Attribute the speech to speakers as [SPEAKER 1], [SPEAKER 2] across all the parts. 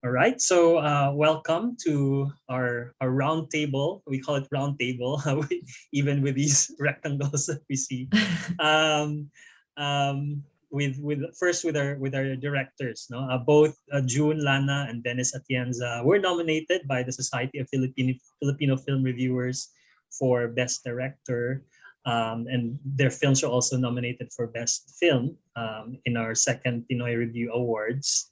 [SPEAKER 1] All right, so welcome to our round table. We call it round table, even with these rectangles that we see. Um, with our directors, no, both June Lana and Dennis Atienza were nominated by the Society of Filipino Film Reviewers for Best Director, and their films are also nominated for Best Film in our second Pinoy Review Awards.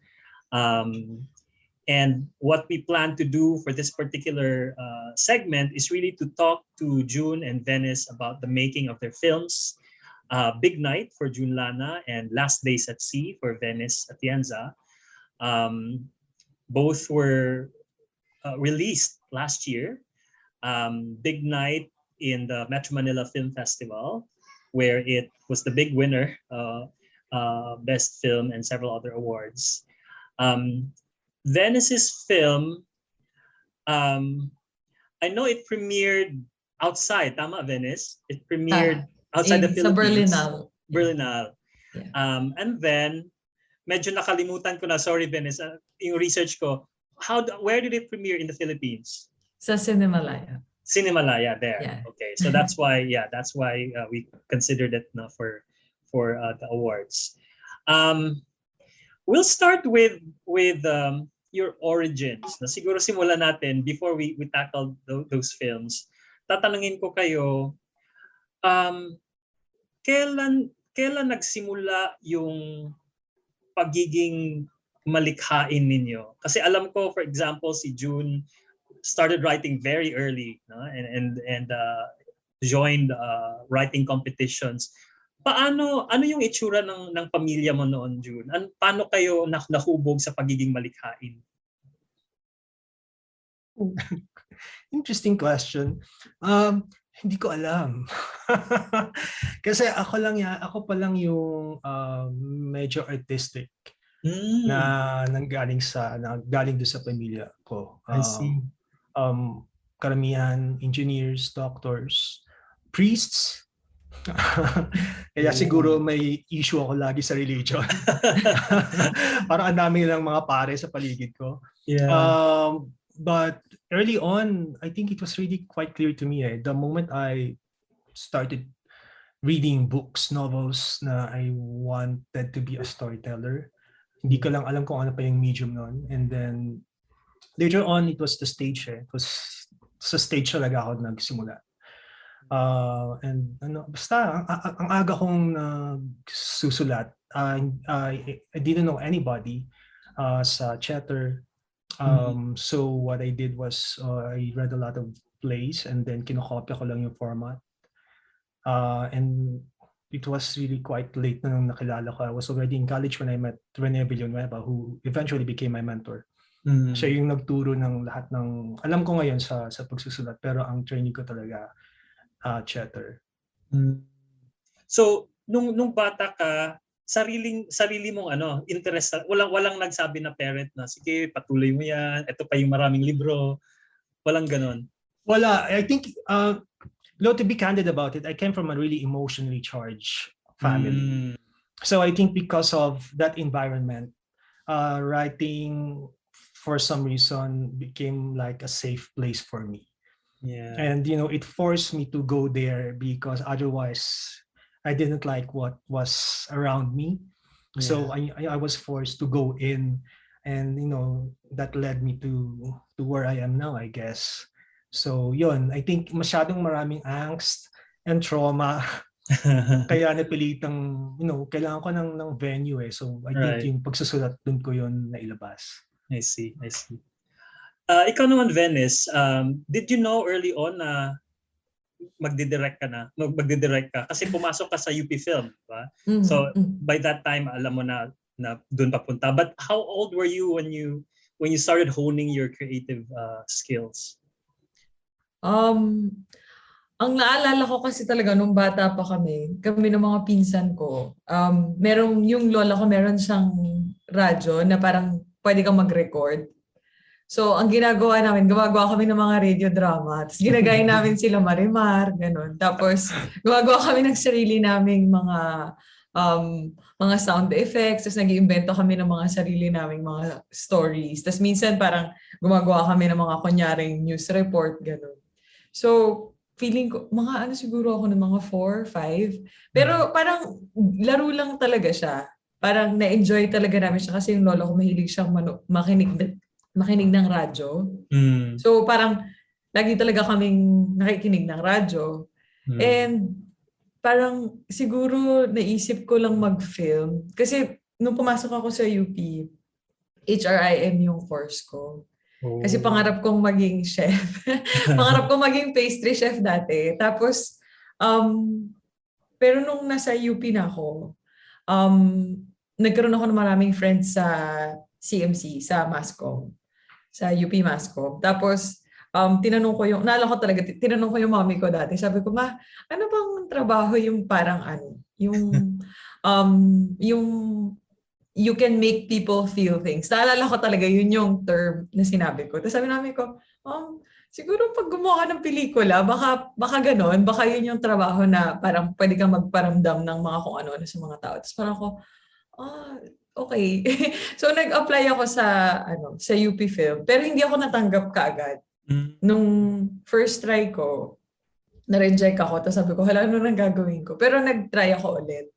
[SPEAKER 1] And what we plan to do for this particular segment is really to talk to June and Venice about the making of their films. Big Night for June Lana and Last Days at Sea for Venice Atienza. Both were released last year. Big Night in the Metro Manila Film Festival, where it was the big winner, Best Film and several other awards. Venice's film, I know it premiered outside, tama, Venice? It premiered outside the Philippines.
[SPEAKER 2] Sa Berlinale.
[SPEAKER 1] Berlinale.
[SPEAKER 2] Yeah.
[SPEAKER 1] And then, medyo nakalimutan ko na, sorry Venice, yung research ko, where did it premiere in the Philippines?
[SPEAKER 2] Sa Cinemalaya.
[SPEAKER 1] Cinemalaya, there.
[SPEAKER 2] Yeah.
[SPEAKER 1] Okay, so that's why we considered it for the awards. We'll start with your origins. Na siguro simulan natin before we tackle those films. Tatanungin ko kayo, kailan nagsimula yung pagiging malikhain ninyo? Kasi alam ko, for example, si June started writing very early, no? and joined writing competitions. Ano yung itsura ng pamilya mo noon, June? Paano kayo nahubog sa pagiging malikhain?
[SPEAKER 3] Interesting question. Hindi ko alam. Kasi ako pa lang yung medyo artistic na galing doon sa pamilya ko.
[SPEAKER 1] I see.
[SPEAKER 3] Karamihan engineers, doctors, priests. Kaya siguro may issue ako lagi sa religion. Parang ang dami lang mga pare sa paligid ko.
[SPEAKER 1] Yeah.
[SPEAKER 3] But early on, I think it was really quite clear to me. The moment I started reading books, novels, na I wanted to be a storyteller. Hindi ko lang alam kung ano pa yung medium nun. And then later on, it was the stage. It was sa stage talaga ako nagsimula. And basta ang aga kong susulat. I didn't know anybody sa Cheddar. So what I did was I read a lot of plays and then kinokopya ko lang yung format. And it was really quite late na nung nakilala ko. I was already in college when I met Rene Villanueva, who eventually became my mentor. Siya yung nagturo ng lahat ng alam ko ngayon sa pagsusulat, pero ang training ko talaga Cheddar.
[SPEAKER 1] So nung bata ka, sarili mong interest, walang nagsabi na parent na sige patuloy mo yan, ito pa yung maraming libro, walang ganon?
[SPEAKER 3] Wala. I think to be candid about it, I came from a really emotionally charged family. So I think because of that environment, writing for some reason became like a safe place for me.
[SPEAKER 1] Yeah.
[SPEAKER 3] And it forced me to go there because otherwise I didn't like what was around me. Yeah. So I was forced to go in, and that led me to where I am now, I guess. So yun, I think masyadong maraming angst and trauma. Kaya napilitang, kailangan ko ng venue So I think yung pagsusulat dun ko yun nailabas.
[SPEAKER 1] I see. Ikaw naman, Venice, did you know early on na magdidirect ka? Kasi pumasok ka sa UP Film, diba? So by that time, alam mo na doon papunta. But how old were you when you started honing your creative skills?
[SPEAKER 2] Ang naalala ko kasi talaga nung bata pa kami ng mga pinsan ko, yung lola ko meron siyang radyo na parang pwede kang mag-record. So, ang gumagawa kami ng mga radio drama. Tapos ginagaya namin sila Marimar, gano'n. Tapos, gumagawa kami ng sarili naming mga mga sound effects, tapos nag-iimbento kami ng mga sarili naming mga stories. Tapos minsan parang gumagawa kami ng mga kunyaring news report, gano'n. So, feeling ko, mga ano siguro ako ng mga 4, 5. Pero parang laro lang talaga siya. Parang na-enjoy talaga namin siya kasi yung lolo ko mahilig siyang makinig ng radyo.
[SPEAKER 1] Mm.
[SPEAKER 2] So parang lagi talaga kaming nakikinig ng radyo.
[SPEAKER 1] Mm.
[SPEAKER 2] And parang siguro naisip ko lang mag-film. Kasi nung pumasok ako sa UP, HRIM yung course ko. Kasi
[SPEAKER 1] Oh.
[SPEAKER 2] pangarap kong maging chef. Pangarap kong maging pastry chef dati. Tapos, pero nung nasa UP na ako, nagkaroon ako ng maraming friends sa CMC, sa Mascom, sa UP Mascom. Tapos, tinanong ko tinanong ko yung mommy ko dati. Sabi ko, ma, ano bang trabaho yung parang ano, yung you can make people feel things. Naalala ko talaga, yun yung term na sinabi ko. Tapos sabi namin ko, siguro pag gumawa ka ng pelikula, baka ganon, baka yun yung trabaho na parang pwede kang magparamdam ng mga kung ano-ano sa mga tao. Tapos parang ako, okay. So nag-apply ako sa UP Film, pero hindi ako natanggap kaagad. Nung first try ko, na-reject ako. Tapos sabi ko, hala, ano nang gagawin ko? Pero nag-try ako ulit.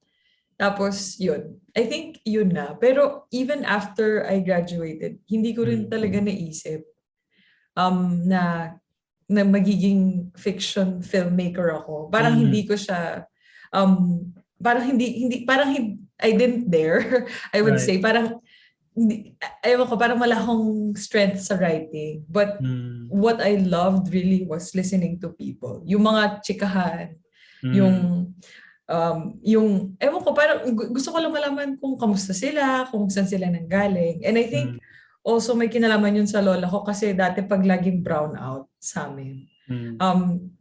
[SPEAKER 2] Tapos yun, I think yun na. Pero even after I graduated, hindi ko rin talaga naisip na magiging fiction filmmaker ako. Parang hindi ko siya, I didn't dare, I would say. Parang, ewan ko, parang wala akong strength sa writing. But what I loved really was listening to people. Yung mga chikahan, yung ewan ko, parang gusto ko lang malaman kung kamusta sila, kung saan sila nanggaling. And I think also may kinalaman yun sa lola ko kasi dati pag laging brown out sa amin.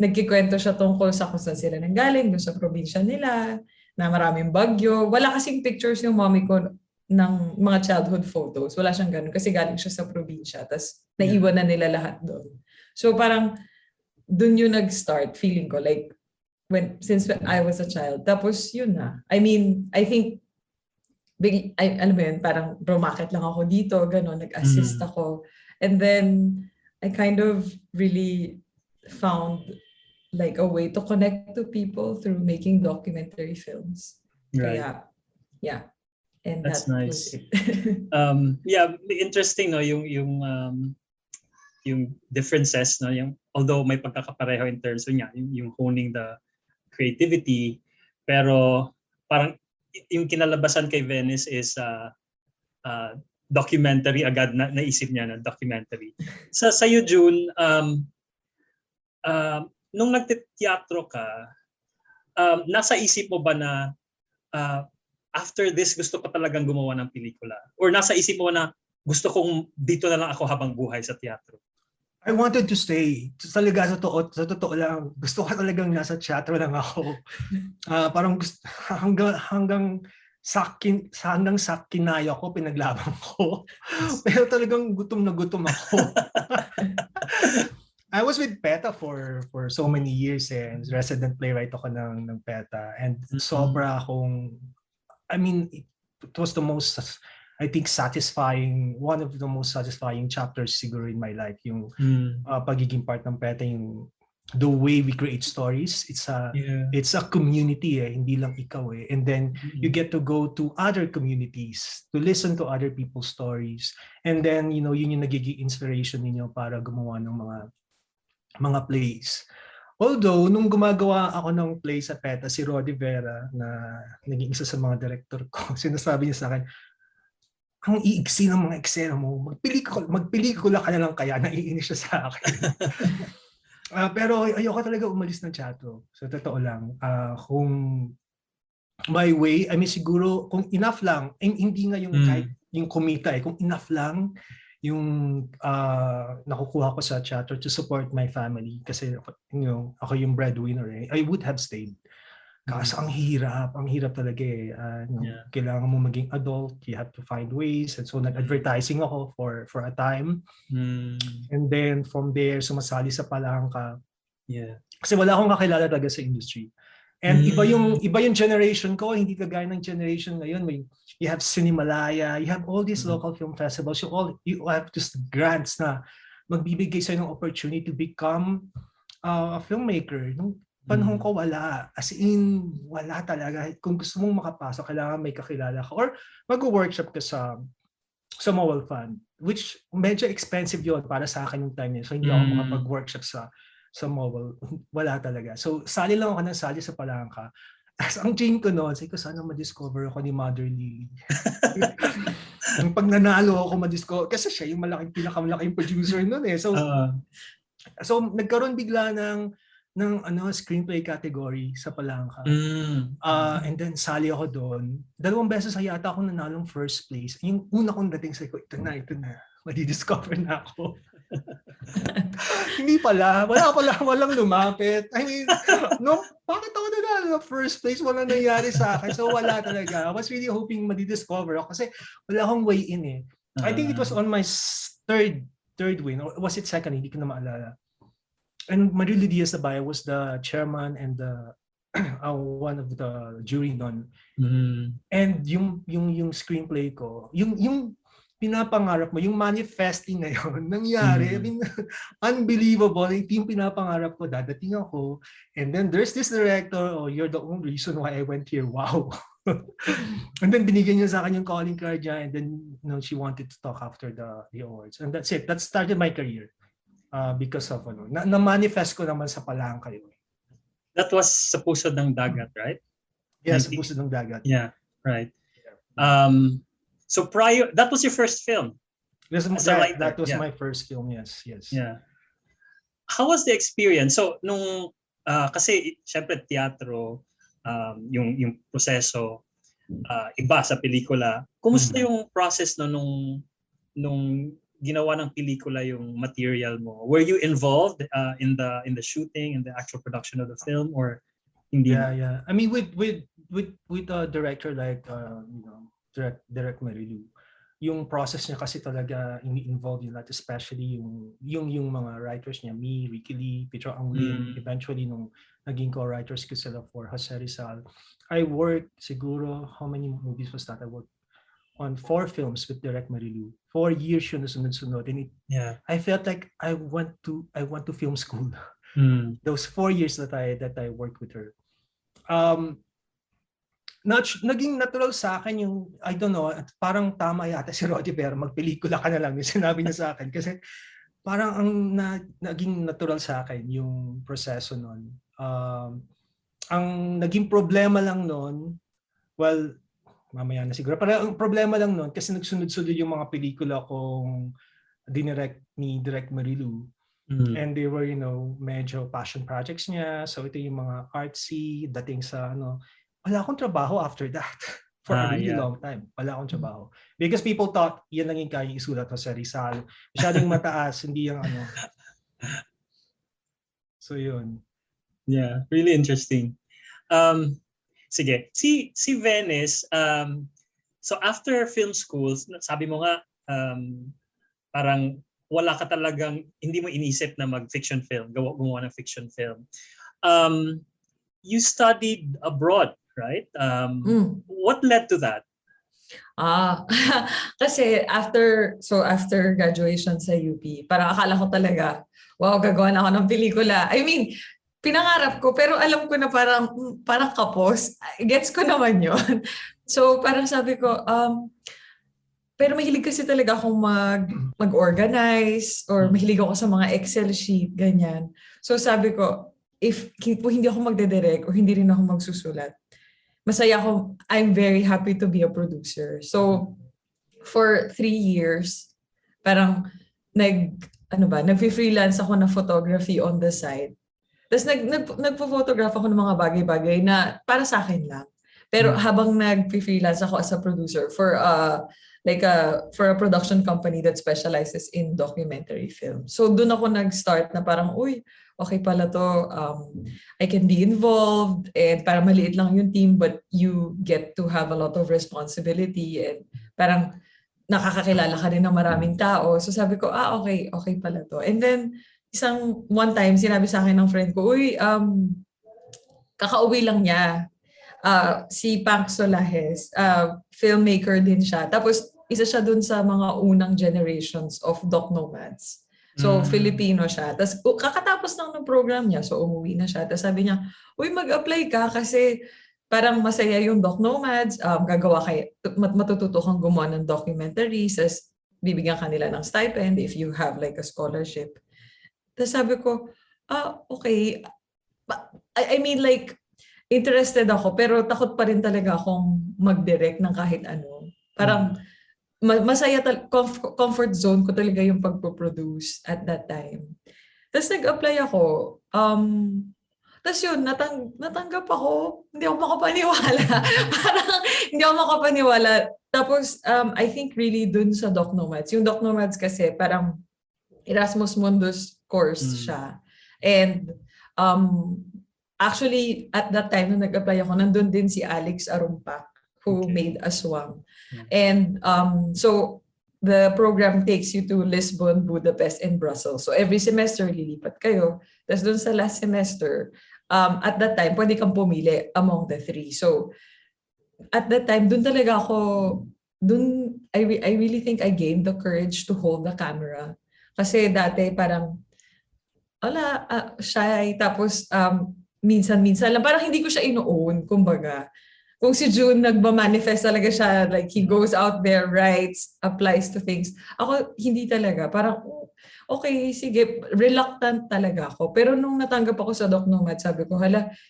[SPEAKER 2] Nagkikwento siya tungkol sa kung saan sila nanggaling, dun sa probinsya nila, na maraming bagyo. Wala kasing pictures yung mommy ko ng mga childhood photos. Wala siyang ganun kasi galing siya sa probinsya. Tapos naiwan na nila lahat doon. So parang dun yung nag-start, feeling ko, like, since I was a child. Tapos yun na. I mean, I think, alam mo yun, parang rumakit lang ako dito, gano'n, nag-assist ako. And then, I kind of really found like a way to connect to people through making documentary films.
[SPEAKER 1] Right.
[SPEAKER 2] Kaya, yeah. And
[SPEAKER 1] That's
[SPEAKER 2] that
[SPEAKER 1] nice.
[SPEAKER 2] was it.
[SPEAKER 1] Yeah, interesting, no, yung differences, no, yung although may pagkakapareho in terms of yung honing the creativity, pero parang yung kinalabasan kay Venice is documentary agad, na naisip niya na documentary. Sa iyo, June, nung nagteatro ka, nasa isip mo ba na after this gusto ko talagang gumawa ng pelikula? Or nasa isip mo na gusto kong dito na lang ako habang buhay sa teatro?
[SPEAKER 3] I wanted to stay. Talaga, sa totoo lang, gusto ko talagang nasa teatro lang ako. Parang hanggang sa kinaya ko, pinaglaban ko. Pero talagang gutom na gutom ako. I was with PETA for so many years and resident playwright ako ng PETA. And sobra akong, I mean, it was the most, I think, one of the most satisfying chapters siguro in my life, yung pagiging part ng PETA, yung the way we create stories. It's a community, hindi lang ikaw eh. And then you get to go to other communities to listen to other people's stories. And then, yun yung nagiging inspiration ninyo para gumawa ng mga plays. Although, nung gumagawa ako ng play sa PETA, si Rodi Vera, na naging isa sa mga director ko, sinasabi niya sa akin, ang iiksi ng mga eksena mo, magpelikula ka na lang kaya, naiinis siya sa akin. Pero ayoko talaga umalis ng teatro. So totoo lang. Kung my way, I mean siguro, kung enough lang, hindi nga yung kahit yung kumita kung enough lang, yung nakukuha ko sa teatro to support my family. Kasi ako yung breadwinner I would have stayed. Kasi ang hirap talaga eh. Kailangan mo maging adult, you have to find ways. And so nag-advertising ako for a time. And then from there, sumasali sa palangka. Kasi wala akong kakilala talaga sa industry. And iba yung generation ko, hindi kagaya ng generation ngayon. You have Cinemalaya, you have all these local film festivals. You have just grants na magbibigay sa'yo ng opportunity to become a filmmaker. Nung panahon ko, wala. As in, wala talaga. Kung gusto mong makapasok, kailangan may kakilala ka. Or mag-workshop ka sa Mowal Fund, which medyo expensive yun para sa akin yung time niya. So hindi ako makapag-workshop sa Mowal. Wala talaga. So sali lang ako ng sali sa Palangka. As ang dream ko noon, sabi ko sana ma-discover ako ni Mother Lily. Yung pag nanalo ako ma-discover, kasi siya yung pinakamalaking producer noon eh. So nagkaroon bigla ng screenplay category sa Palangka. And then sali ako doon. 2 beses yata ako nanalong first place. Yung una kong dating sa ito na. Madi-discover na ako. Hindi pala. Walang lumapit. I mean, no, bakit ako nanalo first place? Walang nangyari sa akin. So wala talaga. I was really hoping madi-discover ako kasi wala akong way in eh. I think it was on my third win. Or was it second? Hindi ko na maalala. And Marilu Diaz-Abaya was the chairman and the one of the jury nun. And yung screenplay ko, yung pinapangarap mo, yung manifesting na yun, nangyari. I mean, unbelievable. Yung pinapangarap ko, dadating ako. And then there's this director, you're the only reason why I went here. Wow. And then binigyan niya sa akin yung calling card niya. And then she wanted to talk after the awards. And that's it. That started my career. Because of na-manifest ko naman sa Palangka yun.
[SPEAKER 1] That was sa Pusod ng Dagat, right?
[SPEAKER 3] Yeah, sa Pusod ng Dagat.
[SPEAKER 1] Yeah, right. So that was your first film?
[SPEAKER 3] That was my first film, yes.
[SPEAKER 1] Yeah. How was the experience? So nung kasi syempre teatro, yung proseso iba sa pelikula. Kumusta yung process nung ginawa ng pelikula yung material mo? Were you involved in the shooting and the actual production of the film or hindi?
[SPEAKER 3] Yeah. I mean with a director like Direct Marilu, yung process niya kasi talaga ini-involve yun, especially yung mga writers niya, me, Ricky Lee, Pedro Anglin, eventually nung naging co-writers ko sila for Jose Rizal. I worked siguro, how many movies was that? I worked on 4 films with Direct Marilu. 4 years yun na sunod-sunod. And I felt like I went to film school. Those 4 years that I worked with her. Naging natural sa akin yung, I don't know, parang tama yata si Roddy pero magpelikula ka na lang yung sinabi niya sa akin. Kasi parang naging natural sa akin yung proseso nun. Ang naging problema lang nun, well, mamaya na siguro. Pero ang problema lang nun, kasi nagsunod-sunod yung mga pelikula kong dinirect ni Direct Marilu. And they were, medyo passion projects niya. So ito yung mga artsy, dating sa wala akong trabaho after that. For a really long time. Wala akong trabaho. Because people thought, yan lang yung kayang isulat ko sa Rizal. Masyadong mataas, hindi yung So yun.
[SPEAKER 1] Yeah, really interesting. Sige, si Venice, so after film schools, sabi mo nga, parang wala ka talagang, hindi mo inisip na mag-fiction film, gumawa ng fiction film. You studied abroad, right? What led to that?
[SPEAKER 2] Kasi after graduation sa UP, parang akala ko talaga, wow, gagawa na ako ng pelikula. I mean, pinangarap ko, pero alam ko na parang kapos. Gets ko naman yun. So parang sabi ko, pero mahilig kasi talaga akong mag-organize or mahilig ako sa mga Excel sheet, ganyan. So sabi ko, if hindi ako magdedirect o hindi rin ako magsusulat, masaya ako, I'm very happy to be a producer. So, for 3 years, parang nag-freelance ako na photography on the side. Tapos nagpo-photograph ako ng mga bagay-bagay na para sa akin lang. Pero habang nag-freelance ako as a producer for a production company that specializes in documentary film. So, doon ako nag-start na parang, okay pala to, I can be involved and parang maliit lang yung team but you get to have a lot of responsibility and parang nakakakilala ka rin ng maraming tao. So sabi ko, okay pala to. And then one time sinabi sa akin ng friend ko, kakauwi lang niya. Si Pank Solajes, filmmaker din siya. Tapos isa siya dun sa mga unang generations of Doc Nomads. So, Filipino siya. Tapos kakatapos lang ng program niya, so umuwi na siya. Tapos sabi niya, uy, mag-apply ka kasi parang masaya yung Doc Nomads. Matututo kang gumawa ng documentaries. Tapos bibigyan ka nila ng stipend if you have like a scholarship. Tapos sabi ko, okay. I mean like, interested ako pero takot pa rin talaga akong mag-direct ng kahit ano. Parang masaya, comfort zone ko talaga yung pagpo-produce at that time. Tapos nag-apply ako. Tapos yun, natanggap ako. Hindi ako makapaniwala. Parang hindi ako makapaniwala. Tapos I think really dun sa Doc Nomads. Yung Doc Nomads kasi parang Erasmus Mundus course siya. And actually, at that time, nung nag-apply ako, nandun din si Alex Arumpak, who made Aswang. And so, the program takes you to Lisbon, Budapest, and Brussels. So, every semester, lilipat kayo. Tapos dun sa last semester, at that time, pwede kang pumili among the three. So, at that time, dun talaga ako, I really think I gained the courage to hold the camera. Kasi dati, parang, shy. Tapos, minsan-minsan lang. Parang hindi ko siya ino-own, kumbaga. Kung si June nagma-manifest talaga siya, like he goes out there, writes, applies to things. Ako, hindi talaga. Parang, okay, sige, reluctant talaga ako. Pero nung natanggap ako sa Doc Nomad, sabi ko,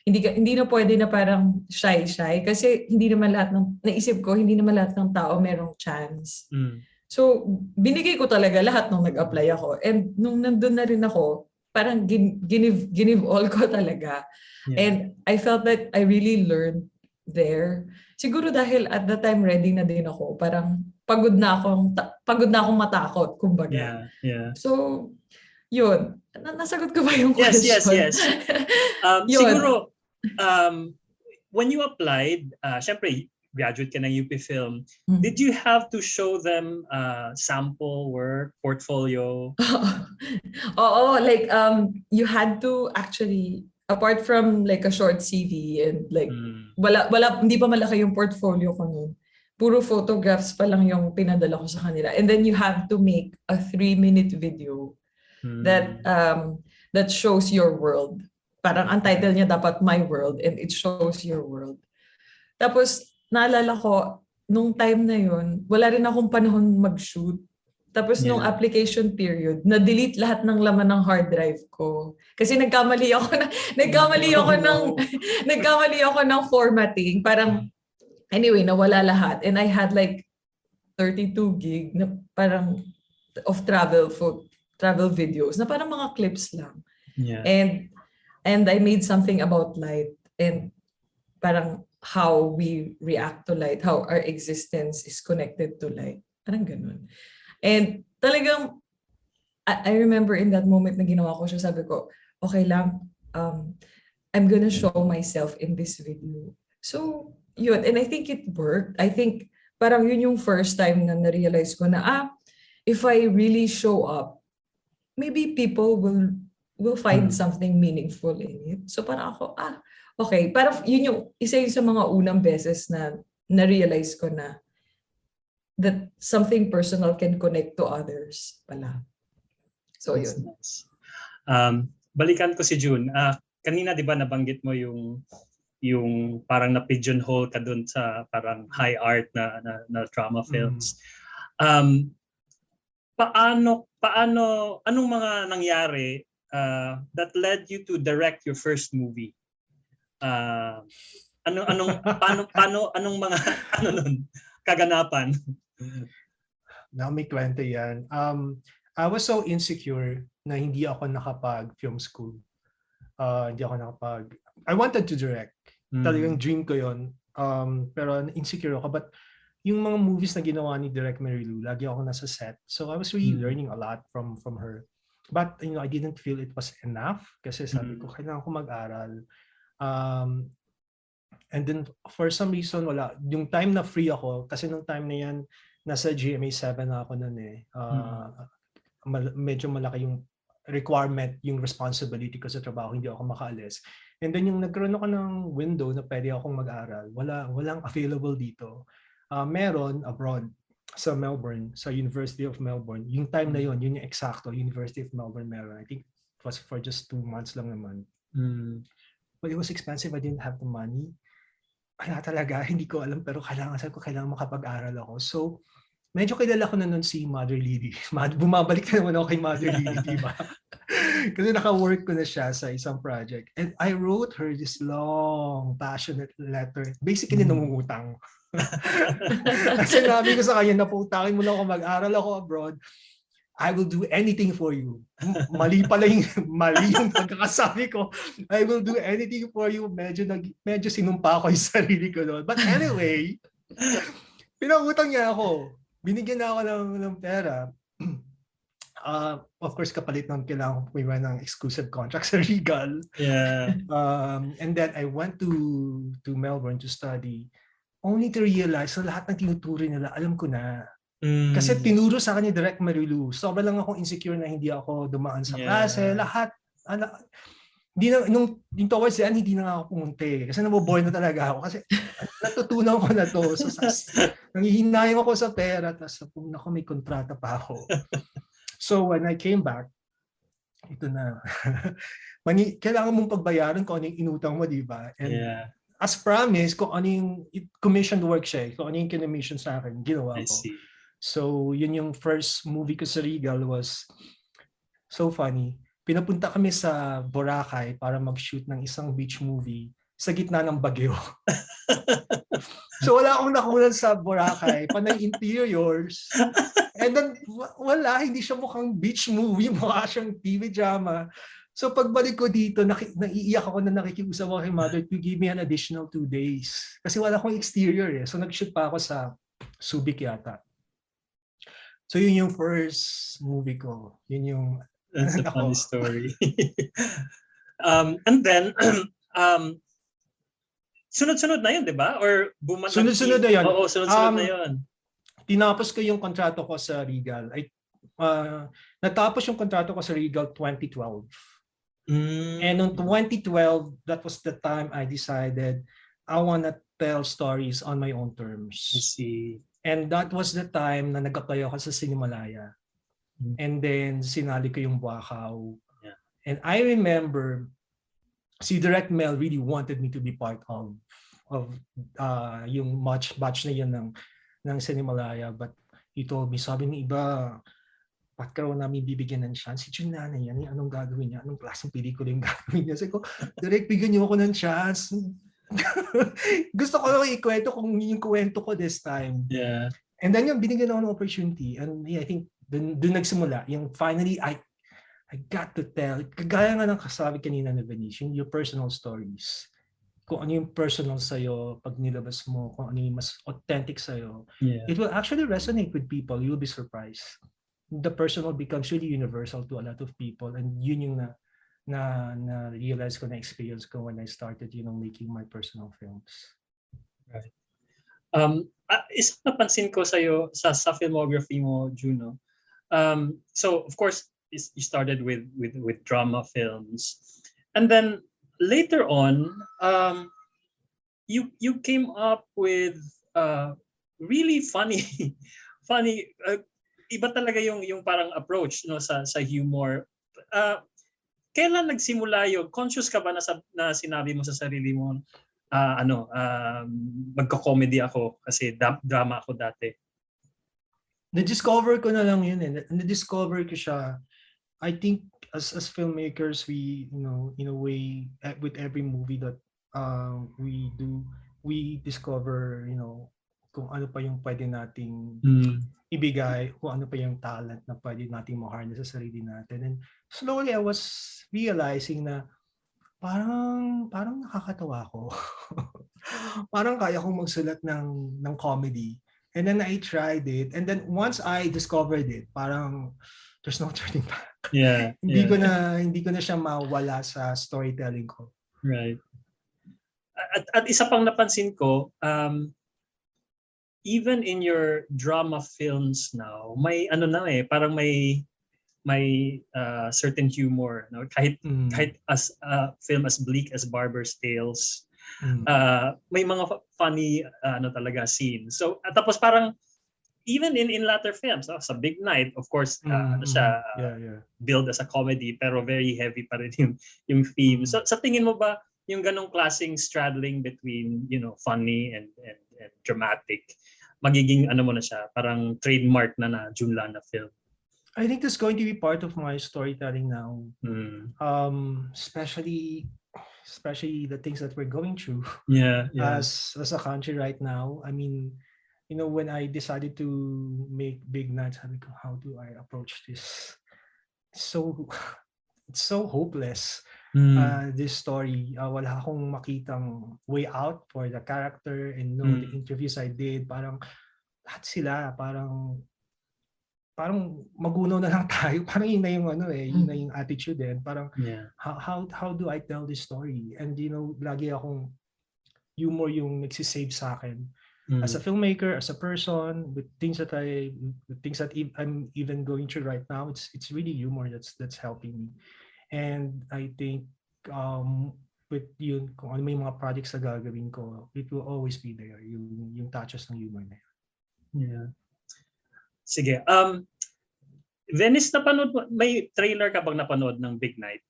[SPEAKER 2] hindi na pwede na parang shy-shy. Kasi hindi naman lahat naisip ko, hindi naman lahat ng tao merong chance. So, binigay ko talaga lahat nung nag-apply ako. And nung nandun na rin ako, parang give all ko talaga. Yeah. And I felt that I really learned there. Siguro dahil at the time ready na din ako. Parang pagod na akong matakot, kumbaga.
[SPEAKER 1] Yeah.
[SPEAKER 2] So, yun. Nasagot ko ba yung question?
[SPEAKER 1] Yes. Siguro, when you applied, syempre, graduate ka ng UP Film, did you have to show them sample work, portfolio?
[SPEAKER 2] Oo, like you had to actually, apart from like a short CV and like hindi pa malaki yung portfolio ko nun. Puro photographs pa lang yung pinadala ko sa kanila. And then you have to make a 3-minute video that shows your world. Parang ang title niya dapat My World, and it shows your world. Tapos naalala ko, nung time na yun, wala rin akong panahon mag-shoot. Tapos nung application period, na-delete lahat ng laman ng hard drive ko. Kasi nagkamali ako ng formatting. Parang, anyway, nawala lahat. And I had like 32 gig na parang of travel videos na parang mga clips lang.
[SPEAKER 1] Yeah.
[SPEAKER 2] And I made something about light and parang how we react to light, how our existence is connected to light. Parang ganun. And talagang, I remember in that moment na ginawa ko siya, sabi ko, okay lang, I'm gonna show myself in this video. So, yun. And I think it worked. I think parang yun yung first time na na-realize ko na, if I really show up, maybe people will find something meaningful in it. So parang ako, okay. Parang yun yung isa sa mga unang beses na na-realize ko na that something personal can connect to others pala. So yun.
[SPEAKER 1] Nice. Balikan ko si June. Kanina 'di ba nabanggit mo yung parang na pigeonhole ka dun sa parang high art na drama films. Anong mga nangyari that led you to direct your first movie? Anong mga kaganapan?
[SPEAKER 3] Now may kwento yan. I was so insecure na hindi ako nakapag-film school. I wanted to direct. Talagang dream ko yon. Pero insecure ako. But yung mga movies na ginawa ni Direk Marilu, lagi ako nasa set. So I was really learning a lot from her. But I didn't feel it was enough kasi sabi ko, kailangan ko mag-aral. And then for some reason, wala. Yung time na free ako, kasi nung time na yan, nasa GMA 7 na ako nun eh. Medyo malaki yung requirement yung responsibility ko sa trabaho, hindi ako makaalis. And then yung nagkaroon ako ng window na pwede akong mag-aral, walang available dito. Meron abroad sa Melbourne, sa University of Melbourne. Yung time na yun yung eksakto, University of Melbourne meron. I think it was for just 2 months lang naman. But it was expensive. I didn't have the money. Wala talaga, hindi ko alam, pero sabi ko, kailangan makapag-aral ako. So, medyo kilala ko na nun si Mother Lily. Bumabalik na naman ako kay Mother Lily, di ba? Kasi naka-work ko na siya sa isang project. And I wrote her this long, passionate letter. Basically, nangungutang. Kasi sinabi ko sa kanya, naputangin mo lang ako, mag-aral ako abroad. I will do anything for you. Mali yung pagkakasabi ko. I will do anything for you. Medyo sinumpa ko yung sarili ko doon. But anyway, pinangutang niya ako. Binigyan na ako ng pera. Of course, kapalit nun, kailangan ko pumiwa ng exclusive contract sa Regal.
[SPEAKER 1] Yeah.
[SPEAKER 3] And then I went to Melbourne to study, only to realize na lahat ng tinuturo nila, alam ko na. Kasi tinuro sa akin ni Direk Marilu. Sobrang lang akong insecure na hindi ako dumaan sa klase. Lahat. Nung towards the end, hindi na nga ako pumunta eh. Kasi naboboy na talaga ako. Kasi natutunan ko na to. So, nangihinayang ako sa pera. Tapos may kontrata pa ako. So when I came back, ito na. Kailangan mong pagbayaran kung ano yung inutang mo, di ba? And as promised, kung ano yung commissioned work siya, kung ano yung kinomission sa akin, ginawa ko. So yun yung first movie ko sa Regal was so funny. Pinapunta kami sa Boracay para mag-shoot ng isang beach movie sa gitna ng bagyo. So wala akong nakunan sa Boracay, panay interiors. And then hindi siya mukhang beach movie, mukha siyang TV drama. So pagbalik ko dito, naiiyak ako na nakikiusap ako kay Mother to give me an additional 2 days. Kasi wala akong exterior eh. So nag-shoot pa ako sa Subic yata. So yun yung first movie ko. Yun yung
[SPEAKER 1] That's a funny story. And then, sunod-sunod na yun, di ba? Or
[SPEAKER 3] sunod-sunod na yun.
[SPEAKER 1] Oo, sunod-sunod na yun.
[SPEAKER 3] Tinapos ko yung kontrato ko sa Regal. Natapos yung kontrato ko sa Regal 2012. And in 2012, that was the time I decided I want to tell stories on my own terms.
[SPEAKER 1] I see.
[SPEAKER 3] And that was the time na nag-apply ako sa Cinemalaya. And then sinali ko yung Buakaw.
[SPEAKER 1] Yeah.
[SPEAKER 3] And I remember si Direct Mel really wanted me to be part of yung batch na yun ng Cinemalaya. But he told me, sabi ng iba, ba't ka namin bibigyan ng chance? Si Jun na yan, anong gagawin niya? Anong klaseng pelikula yung gagawin niya? Sabi ko, Direct, bigyan niyo ako ng chance. Gusto ko lang ikwento kung yung kwento ko this time.
[SPEAKER 1] Yeah.
[SPEAKER 3] And then yung binigyan ako ng opportunity. And I think doon nagsimula. Yung finally, I got to tell, kagaya nga ng kasabi kanina na Venetian, your personal stories. Kung ano yung personal sa'yo, pag nilabas mo, kung ano yung mas authentic sa'yo, it will actually resonate with people. You'll be surprised. The personal becomes really universal to a lot of people. And yun yung na realize ko, na experience ko when I started, making my personal films.
[SPEAKER 1] Right. Isang napansin ko sa'yo sa filmography mo, Juno. So of course, you started with drama films, and then later on, you came up with really funny, iba talaga yung parang approach, sa humor. Kailan nagsimula yun? Conscious ka ba na sinabi mo sa sarili mo, magko-comedy ako kasi drama ako dati?
[SPEAKER 3] Na-discover ko na lang yun eh. Na-discover ko siya. I think as filmmakers, we, in a way, with every movie that we do, we discover, kung ano pa yung pwede nating ibigay, kung ano pa yung talent na pwede nating ma-harness sa sarili natin. And slowly, I was realizing na parang nakakatawa ko. Parang kaya kong magsulat ng comedy. And then I tried it. And then once I discovered it, parang there's no turning back.
[SPEAKER 1] Yeah.
[SPEAKER 3] Hindi ko na siya mawala sa storytelling ko.
[SPEAKER 1] Right. At isa pang napansin ko, even in your drama films now, may parang may may certain humor, no? Kahit
[SPEAKER 3] Mm.
[SPEAKER 1] as film as bleak as Barber's Tales,
[SPEAKER 3] Mm.
[SPEAKER 1] may mga funny ano talaga scene. So tapos parang even in latter films, sa Big Night, of course, ano siya,
[SPEAKER 3] Yeah.
[SPEAKER 1] billed as a comedy pero very heavy pa rin yung theme. So sa tingin mo ba yung ganong klaseng straddling between, funny and dramatic, magiging ano mo na siya, parang trademark na Junlana film?
[SPEAKER 3] I think that's going to be part of my storytelling now.
[SPEAKER 1] Mm.
[SPEAKER 3] Especially the things that we're going through
[SPEAKER 1] Yeah.
[SPEAKER 3] as a country right now. I mean, when I decided to make Big Night, sabi ko, how do I approach this? So it's so hopeless. This story, wala akong makitang way out for the character, and the interviews I did, parang lahat sila parang maguno na lang tayo. Parang yun na yung yun na yung attitude din. Parang how do I tell this story? And lagi akong humor yung nagsisave sa akin. As a filmmaker, as a person, with things that I'm even going through right now, it's really humor that's helping me. And I think with yun, kung ano may mga projects na gagawin ko, it will always be there, yung touches ng humor na yun.
[SPEAKER 1] Yeah. Sige. Venice, may trailer ka bang napanood ng Big Night?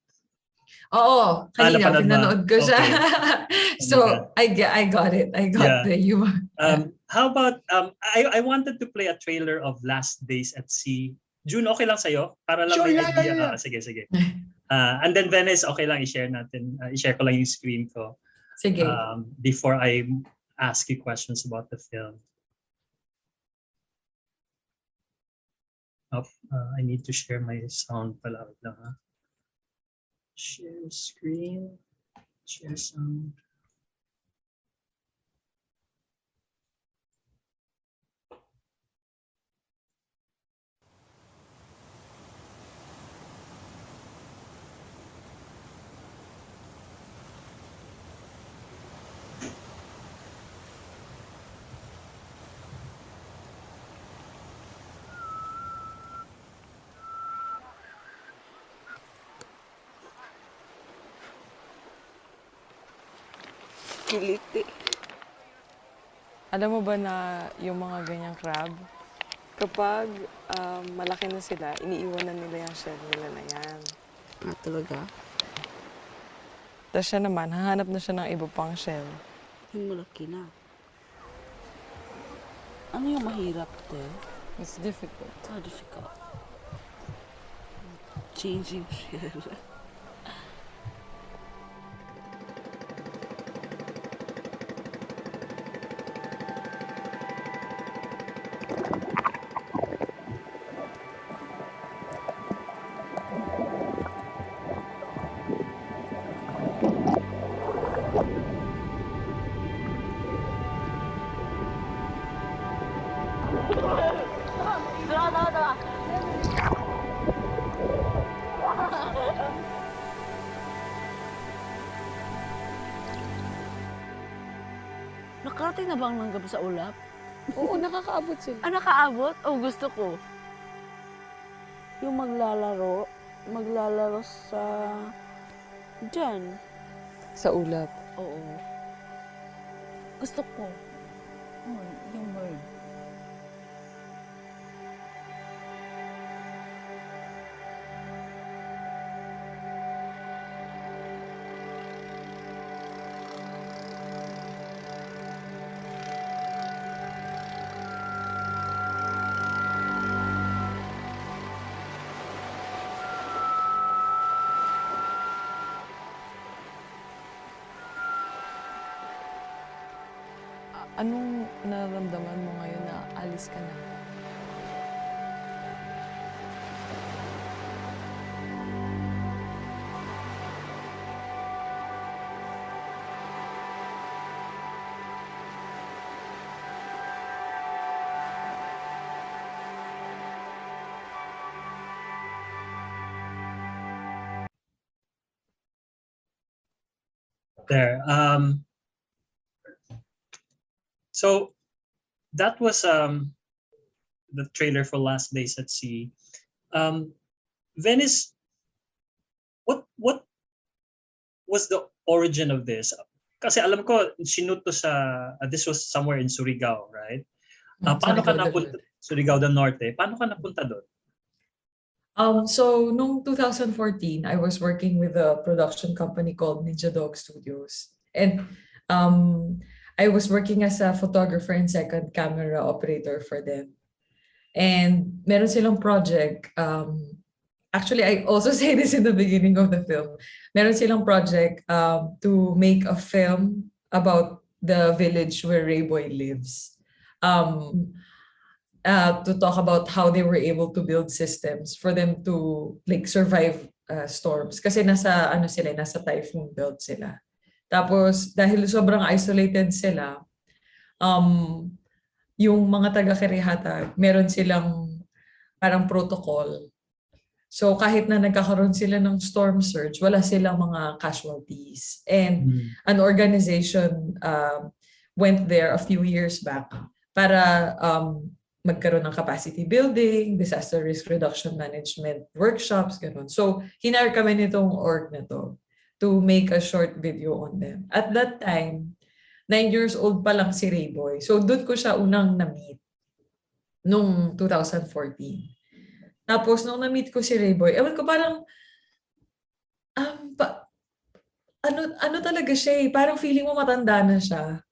[SPEAKER 2] Oo, kanina
[SPEAKER 1] napanood mo?
[SPEAKER 2] pinanood ko siya.
[SPEAKER 1] Okay.
[SPEAKER 2] So, I got it. I got the humor.
[SPEAKER 1] How about, I wanted to play a trailer of Last Days at Sea. June, okay lang sa'yo? Para lang
[SPEAKER 3] Sure,
[SPEAKER 1] may
[SPEAKER 3] yeah.
[SPEAKER 1] idea. Sige. And then Venice, okay lang i-share natin. I-share ko lang yung screen ko.
[SPEAKER 2] Sige.
[SPEAKER 1] Before I ask you questions about the film. I need to share my sound pala. Wait lang, ha? Share screen. Share sound.
[SPEAKER 4] Kiliti. Alam mo ba na yung mga ganyang crab, kapag malaki na sila, iniiwan na nila yung shell nila na yan.
[SPEAKER 5] Talaga?
[SPEAKER 4] Tapos siya naman, hahanap na siya ng iba pang shell.
[SPEAKER 5] Yung malaki na. Ano yung mahirap, te?
[SPEAKER 4] It's difficult.
[SPEAKER 5] Difficult. Changing shell. Nakarating na ba ang langgam sa ulap?
[SPEAKER 4] Oo, nakakaabot sila.
[SPEAKER 5] Nakaabot? Gusto ko. Yung maglalaro sa... Diyan.
[SPEAKER 4] Sa ulap.
[SPEAKER 5] Oo. Gusto ko. Yung bird.
[SPEAKER 4] Anong nararamdaman mo ngayon na alis ka na?
[SPEAKER 1] There. So that was the trailer for Last Days at Sea. Venice, what was the origin of this? Kasi alam ko, sinut to sa, this was somewhere in Surigao, right? Paano ka napunta? Surigao del Norte. Paano ka napunta doon?
[SPEAKER 2] So, noong 2014, I was working with a production company called Ninja Dog Studios. And I was working as a photographer and second camera operator for them. And meron silang project. Actually, I also say this in the beginning of the film. Meron silang project to make a film about the village where Rayboy lives. To talk about how they were able to build systems for them to like survive storms. Kasi nasa typhoon belt sila. Tapos dahil sobrang isolated sila, yung mga taga-Kirihatag, meron silang parang protocol. So kahit na nagkakaroon sila ng storm surge, wala silang mga casualties. And an organization went there a few years back para magkaroon ng capacity building, disaster risk reduction management workshops, ganun. So hinire kami nitong org na to make a short video on them. At that time, 9 years old pa lang si Rayboy. So doon ko siya unang na-meet nung 2014. Tapos nung na-meet ko si Rayboy, ewan ko parang ano talaga siya eh. Parang feeling mo matanda na siya.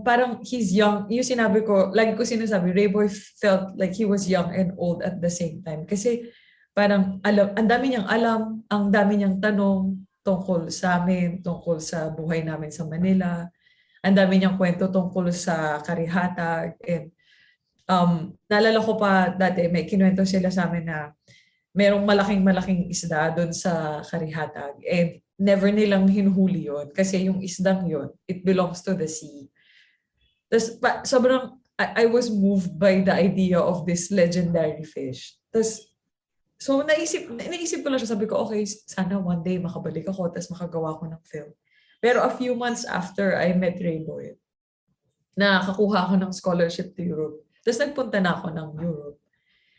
[SPEAKER 2] Parang he's young. Yung sinabi ko, lagi ko sinasabi, Rayboy felt like he was young and old at the same time. Kasi parang ang dami niyang alam, ang dami niyang tanong tungkol sa amin, tungkol sa buhay namin sa Manila. Ang dami niyang kwento tungkol sa Karihatag. And naalala ko pa dati, may kinuwento sila sa amin na merong malaking isda doon sa Karihatag. And never nilang hinuhuli yun. Kasi yung isdang yun, it belongs to the sea. Tapos sobrang, I was moved by the idea of this legendary fish. Tapos, so naisip ko lang siya, sabi ko, okay, sana one day makabalik ako, tapos makagawa ko ng film. Pero a few months after I met Rayboy, nakakuha ako ng scholarship to Europe. Tapos nagpunta na ako ng Europe.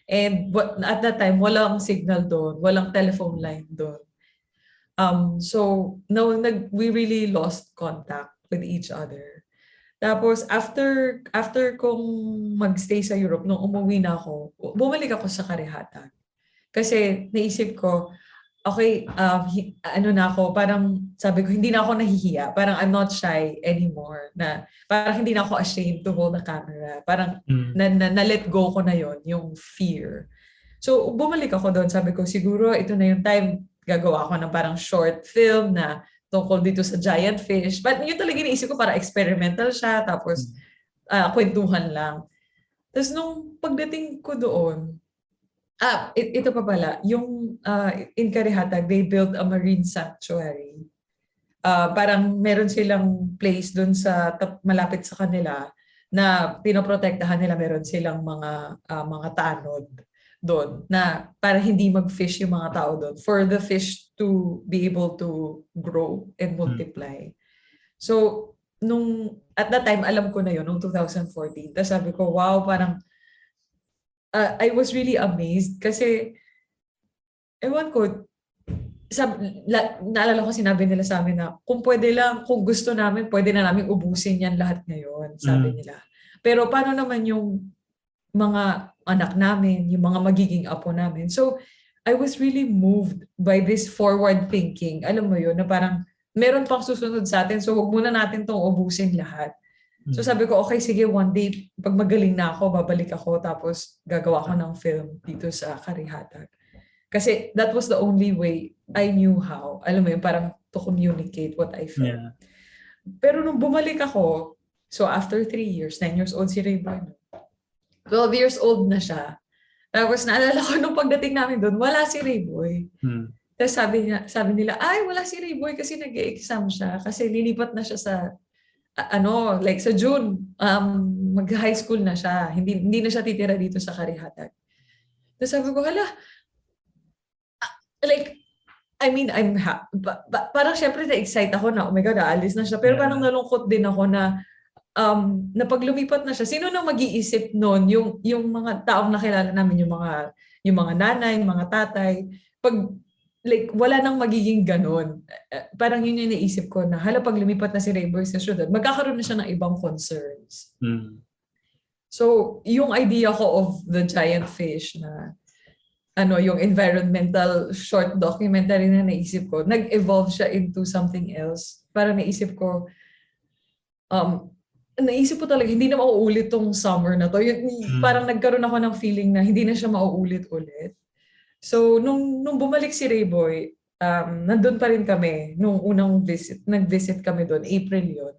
[SPEAKER 2] And at that time, walang signal doon, walang telephone line doon. So we really lost contact with each other. Tapos after kong magstay sa Europe, nung umuwi na ako, bumalik ako sa Karihatag. Kasi naisip ko, okay, ano na ako, parang sabi ko, hindi na ako nahihiya. Parang I'm not shy anymore. Na, parang hindi na ako ashamed to hold the camera. Parang na-let go ko na yon yung fear. So bumalik ako doon, sabi ko, siguro ito na yung time, gagawa ako ng parang short film na tungkol dito sa giant fish. But yun talaga iniisip ko, para experimental siya, tapos kwentuhan lang. Tapos nung pagdating ko doon, ito pa pala, yung in Karihatag, they built a marine sanctuary. Parang meron silang place doon sa malapit sa kanila na pinoprotektahan nila, meron silang mga tanod doon na para hindi mag-fish yung mga tao doon, for the fish to be able to grow and multiply. So, at that time, alam ko na yun, noong 2014. Tapos sabi ko, wow, parang I was really amazed kasi ewan ko, naalala ko sinabi nila sa amin na kung pwede lang, kung gusto namin, pwede na namin ubusin yan lahat ngayon, sabi nila. Pero paano naman yung mga anak namin, yung mga magiging apo namin? So I was really moved by this forward thinking. Alam mo yun, na parang meron pang susunod sa atin, so huwag muna natin tong ubusin lahat. So sabi ko, okay, sige, one day, pag magaling na ako, babalik ako, tapos gagawa ko ng film dito sa Karihatag. Kasi that was the only way I knew how. Alam mo yun, parang to communicate what I felt. Yeah. Pero nung bumalik ako, so after 3 years, 9 years old si Rayboy, 12 years old na siya. Tapos naalala ko nung pagdating namin doon, wala si Rayboy. Tapos sabi nila, ay, wala si Rayboy kasi nag-e-exam siya. Kasi lilipat na siya sa like sa June, mag-high school na siya. Hindi na siya titira dito sa Karihatag. Tapos sabi ko, hala, like, I mean, parang syempre na-excite ako na, oh my God, aalis na siya. Pero parang nalungkot din ako na pag lumipat na siya, sino na mag-iisip noon? Yung mga taong nakilala namin, yung mga nanay, yung mga tatay, pag like wala nang magiging ganon. Parang yun yung naisip ko na hala pag lumipat na si Rayboy sa syudad, magkakaroon na siya ng ibang concerns.
[SPEAKER 1] Mm.
[SPEAKER 2] So, yung idea ko of the giant fish na yung environmental short documentary na naisip ko, nag-evolve siya into something else. Parang naisip ko, naisip ko talaga, hindi na mauulit tong summer na to. Parang nagkaroon ako ng feeling na hindi na siya mauulit-ulit. So, nung bumalik si Rayboy, nandun pa rin kami nung unang visit. Nag-visit kami doon, April yun.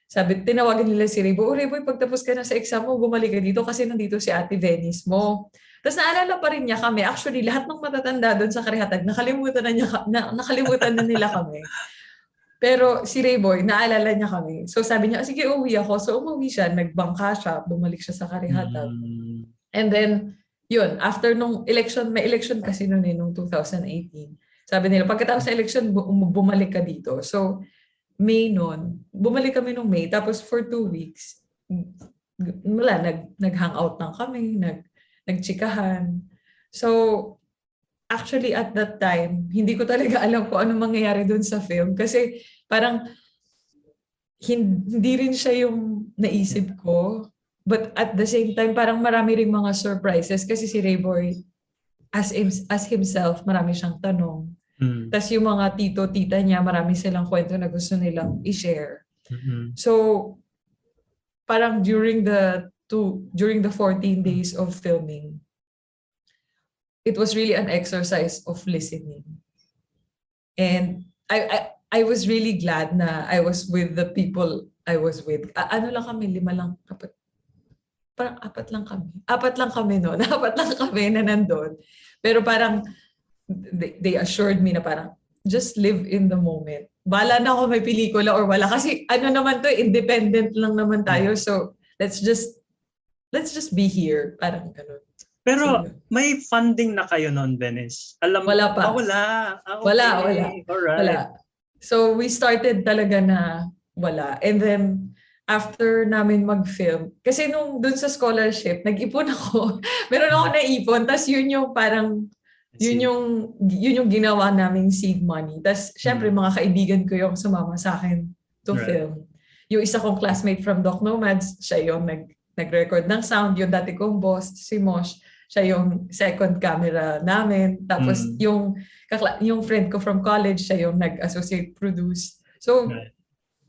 [SPEAKER 2] Sabi, tinawagan nila si Rayboy, Rayboy, pagtapos ka na sa exam mo, bumalik ka dito kasi nandito si Ate Venice mo. Tapos naalala pa rin niya kami. Actually, lahat ng matatanda doon sa Karihatag, nakalimutan na nila kami. Pero si Rayboy, naalala niya kami. So sabi niya, sige, uwi ako. So umuwi siya, nagbangka siya, bumalik siya sa Karihatag. And then, yun, after nung election, may election kasi noon nung 2018. Sabi nila, pagkatapos ng election, bumalik ka dito. So, May noon, bumalik kami nung May. Tapos for 2 weeks, nag-hangout lang kami, nagchikahan. So, actually at that time, hindi ko talaga alam kung ano mangyayari dun sa film. Kasi parang hindi rin siya yung naisip ko. But at the same time, parang marami ring mga surprises kasi si Rayboy, as himself, marami siyang tanong. Tapos yung mga tito-tita niya, marami silang kwento na gusto nilang i-share. So, parang during the 14 days of filming, it was really an exercise of listening. And I was really glad na I was with the people I was with. Ano lang kami, 5 lang, parang 4 lang kami. 4 lang kami noon. 4 lang kami na nandun. Pero parang they assured me na parang just live in the moment. Bala na ako may pelikula or wala. Kasi ano naman to, independent lang naman tayo. So let's just be here. Parang ganun.
[SPEAKER 1] Pero may funding na kayo noon, Venice?
[SPEAKER 2] Wala pa.
[SPEAKER 1] Wala. Okay.
[SPEAKER 2] Wala.
[SPEAKER 1] Alright.
[SPEAKER 2] Wala. So we started talaga na wala. And then after namin mag-film, kasi nung dun sa scholarship, nag-ipon ako. Meron ako naipon. Tapos yun yung parang, yun yung ginawa naming seed money. Tapos syempre mga kaibigan ko yung sumama sa akin to film. Yung isa kong classmate from Doc Nomads, siya yung nag-record ng sound. Yung dati kong boss, si Mosh, siya yung second camera namin. Tapos yung friend ko from college, siya yung nag-associate produce. So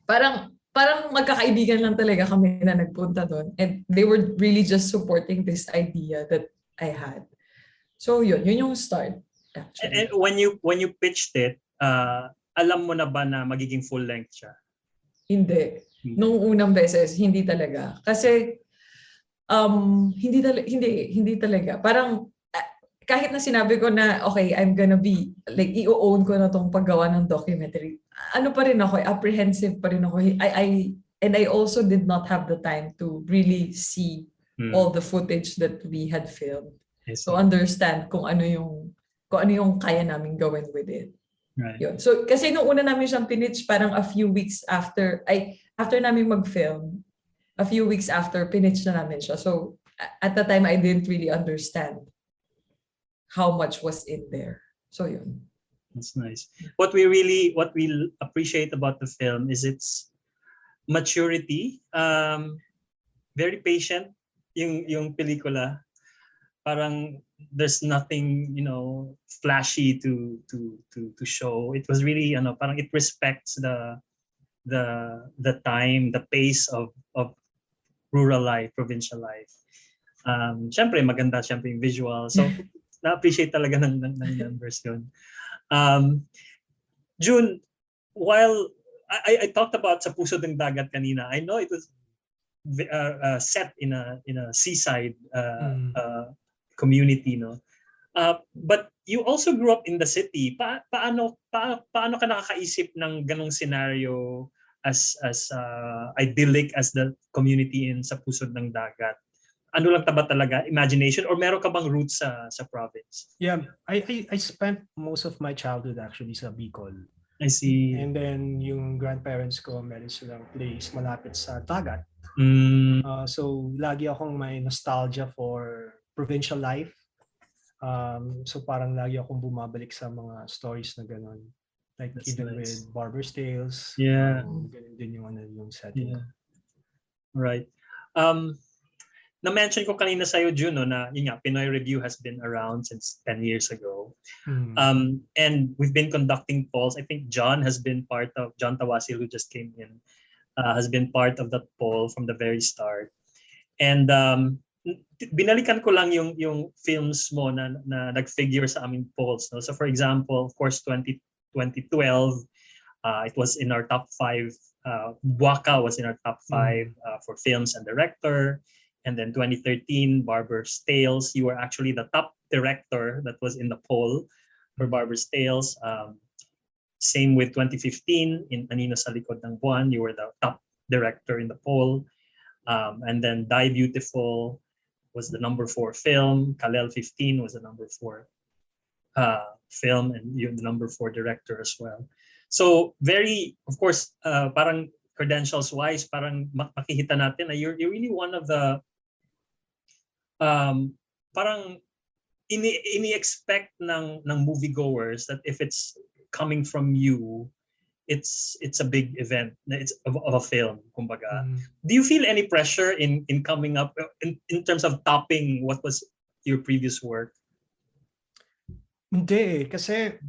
[SPEAKER 2] parang magkakaibigan lang talaga kami na nagpunta doon. And they were really just supporting this idea that I had. So yun yung start. Actually.
[SPEAKER 1] And when you pitched it, alam mo na ba na magiging full length siya?
[SPEAKER 2] Hindi. Nung unang beses, hindi talaga. Kasi hindi talaga. Parang kahit na sinabi ko na okay, I'm gonna be like i-own ko na tong paggawa ng documentary. Ano pa rin ako, apprehensive pa rin ako. I also did not have the time to really see all the footage that we had filmed. So understand kung ano yung kaya namin gawin with it.
[SPEAKER 1] Right.
[SPEAKER 2] Yun. So kasi nung una namin siyang pinitch parang a few weeks after namin mag-film, a few weeks after pinitch na namin siya. So at the time I didn't really understand how much was in there. So yun.
[SPEAKER 1] That's nice. What we appreciate about the film is its maturity. Very patient yung pelikula. Parang there's nothing, flashy to show. It was really, parang it respects the time, the pace of rural life, provincial life. Syempre maganda yung visual. So na-appreciate talaga ng numbers yun. June, while I talked about Sa Puso ng Dagat kanina, I know it was set in a seaside community, no? But you also grew up in the city. Paano ka nakakaisip ng ganong scenario as idyllic as the community in Sa Puso ng Dagat? Ano lang ba talaga? Imagination? Or meron ka bang roots sa province?
[SPEAKER 3] Yeah, I spent most of my childhood actually sa Bicol.
[SPEAKER 1] I see.
[SPEAKER 3] And then yung grandparents ko, meron silang place malapit sa dagat. So lagi akong may nostalgia for provincial life. So parang lagi akong bumabalik sa mga stories na gano'n. Like
[SPEAKER 1] That's
[SPEAKER 3] even
[SPEAKER 1] nice.
[SPEAKER 3] with Barber's Tales,
[SPEAKER 1] Yeah.
[SPEAKER 3] ganun din yung setting.
[SPEAKER 1] Yeah. Right. Na-mention ko kanina sa'yo, June, no, na yun nga, Pinoy Review has been around since 10 years ago. And we've been conducting polls. I think John Tawasil, who just came in, has been part of that poll from the very start. And binalikan ko lang yung films mo na nag-figure sa aming polls. No? So for example, of course, 2012, it was in our top 5. Buaka was in our top 5 for films and director. And then 2013, Barber's Tales. You were actually the top director that was in the poll for Barber's Tales. Same with 2015 in Anino sa Likod ng Buwan. You were the top director in the poll. And then Die Beautiful was the number 4 film. Kalel 15 was the number 4 film, and you're the number 4 director as well. So very, of course, parang credentials wise, parang makikita natin na you're really one of the parang ini-expect ng moviegoers that if it's coming from you, it's a big event. It's of a film, kumbaga. Do you feel any pressure in coming up in terms of topping what was your previous work?
[SPEAKER 3] Hindi, kasi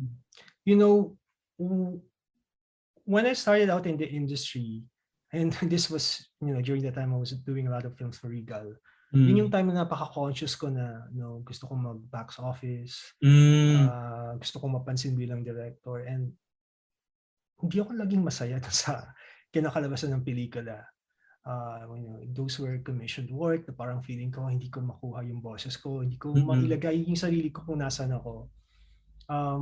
[SPEAKER 3] when I started out in the industry, and this was during the time I was doing a lot of films for Regal. Yun yung time na napaka-conscious ko na gusto kong mag-box office, gusto kong mapansin bilang director, and hindi ako laging masaya sa kinakalabasan ng pelikula. Those were commissioned work na parang feeling ko hindi ko makuha yung boses ko, hindi ko mailagay yung sarili ko kung nasan ako.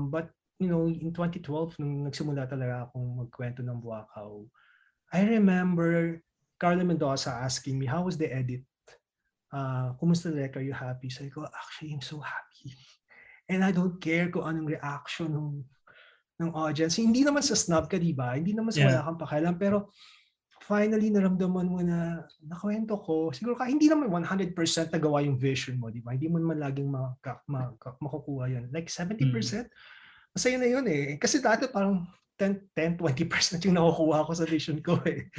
[SPEAKER 3] But in 2012, nung nagsimula talaga akong magkwento ng Buakaw, I remember Carlo Mendoza asking me, how was the edit? Kumusta direct? Are you happy? Sabi ko, actually, I'm so happy. And I don't care kung anong reaction ng audience. Hindi naman sa snub ka, diba? Hindi naman sa wala kang pakialam. Pero finally, naramdaman mo na nakwento ko. Siguro hindi naman 100% nagawa yung vision mo, diba? Hindi mo naman laging makukuha yun. Like 70%? Masaya na yun eh. Kasi dati parang 10-20% yung nakukuha ko sa vision ko eh.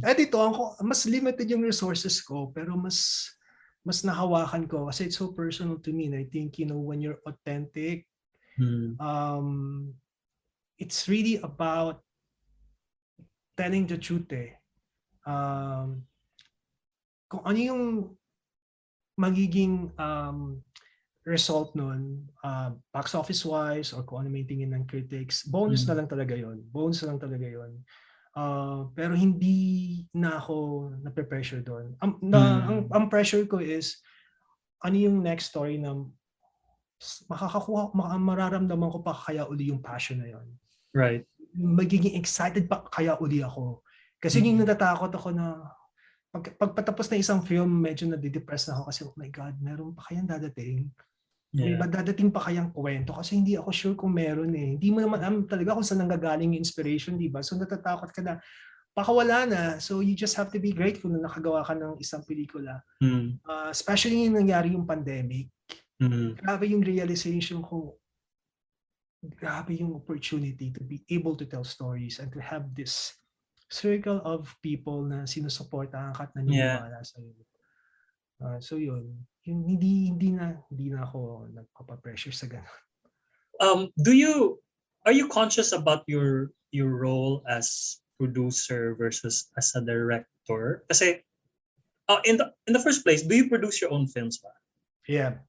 [SPEAKER 3] At ito, mas limited yung resources ko, pero mas nahawakan ko kasi it's so personal to me. And I think, when you're authentic, it's really about telling the truth eh. Kung ano yung magiging result nun, box office wise or kung ano may tingin ng critics, bonus na lang talaga yun. Pero hindi na ako na-pressure doon. Ang pressure ko is ano yung next story na mararamdaman ko pa kaya uli yung passion na yun.
[SPEAKER 1] Right.
[SPEAKER 3] Magiging excited pa kaya uli ako. Kasi yung natatakot ako na pagpatapos na isang film, medyo nadidepress na ako kasi oh my God, meron pa kayang dadating? May ba dadating pa kayang kwento? Kasi hindi ako sure kung meron eh. Hindi mo naman alam talaga kung saan nanggagaling yung inspiration, di ba? So natatakot ka na, baka wala na. So you just have to be grateful na nakagawa ka ng isang pelikula. Especially yung nangyari yung pandemic. Grabe yung realization ko. Grabe yung opportunity to be able to tell stories and to have this circle of people na sinusuportahan ka at naniniwala sa'yo. So yun. Hindi na ako nagpapa-pressure sa ganun.
[SPEAKER 1] Are you conscious about your role as producer versus as a director? Kasi in the first place, do you produce your own films ba?
[SPEAKER 3] Yeah.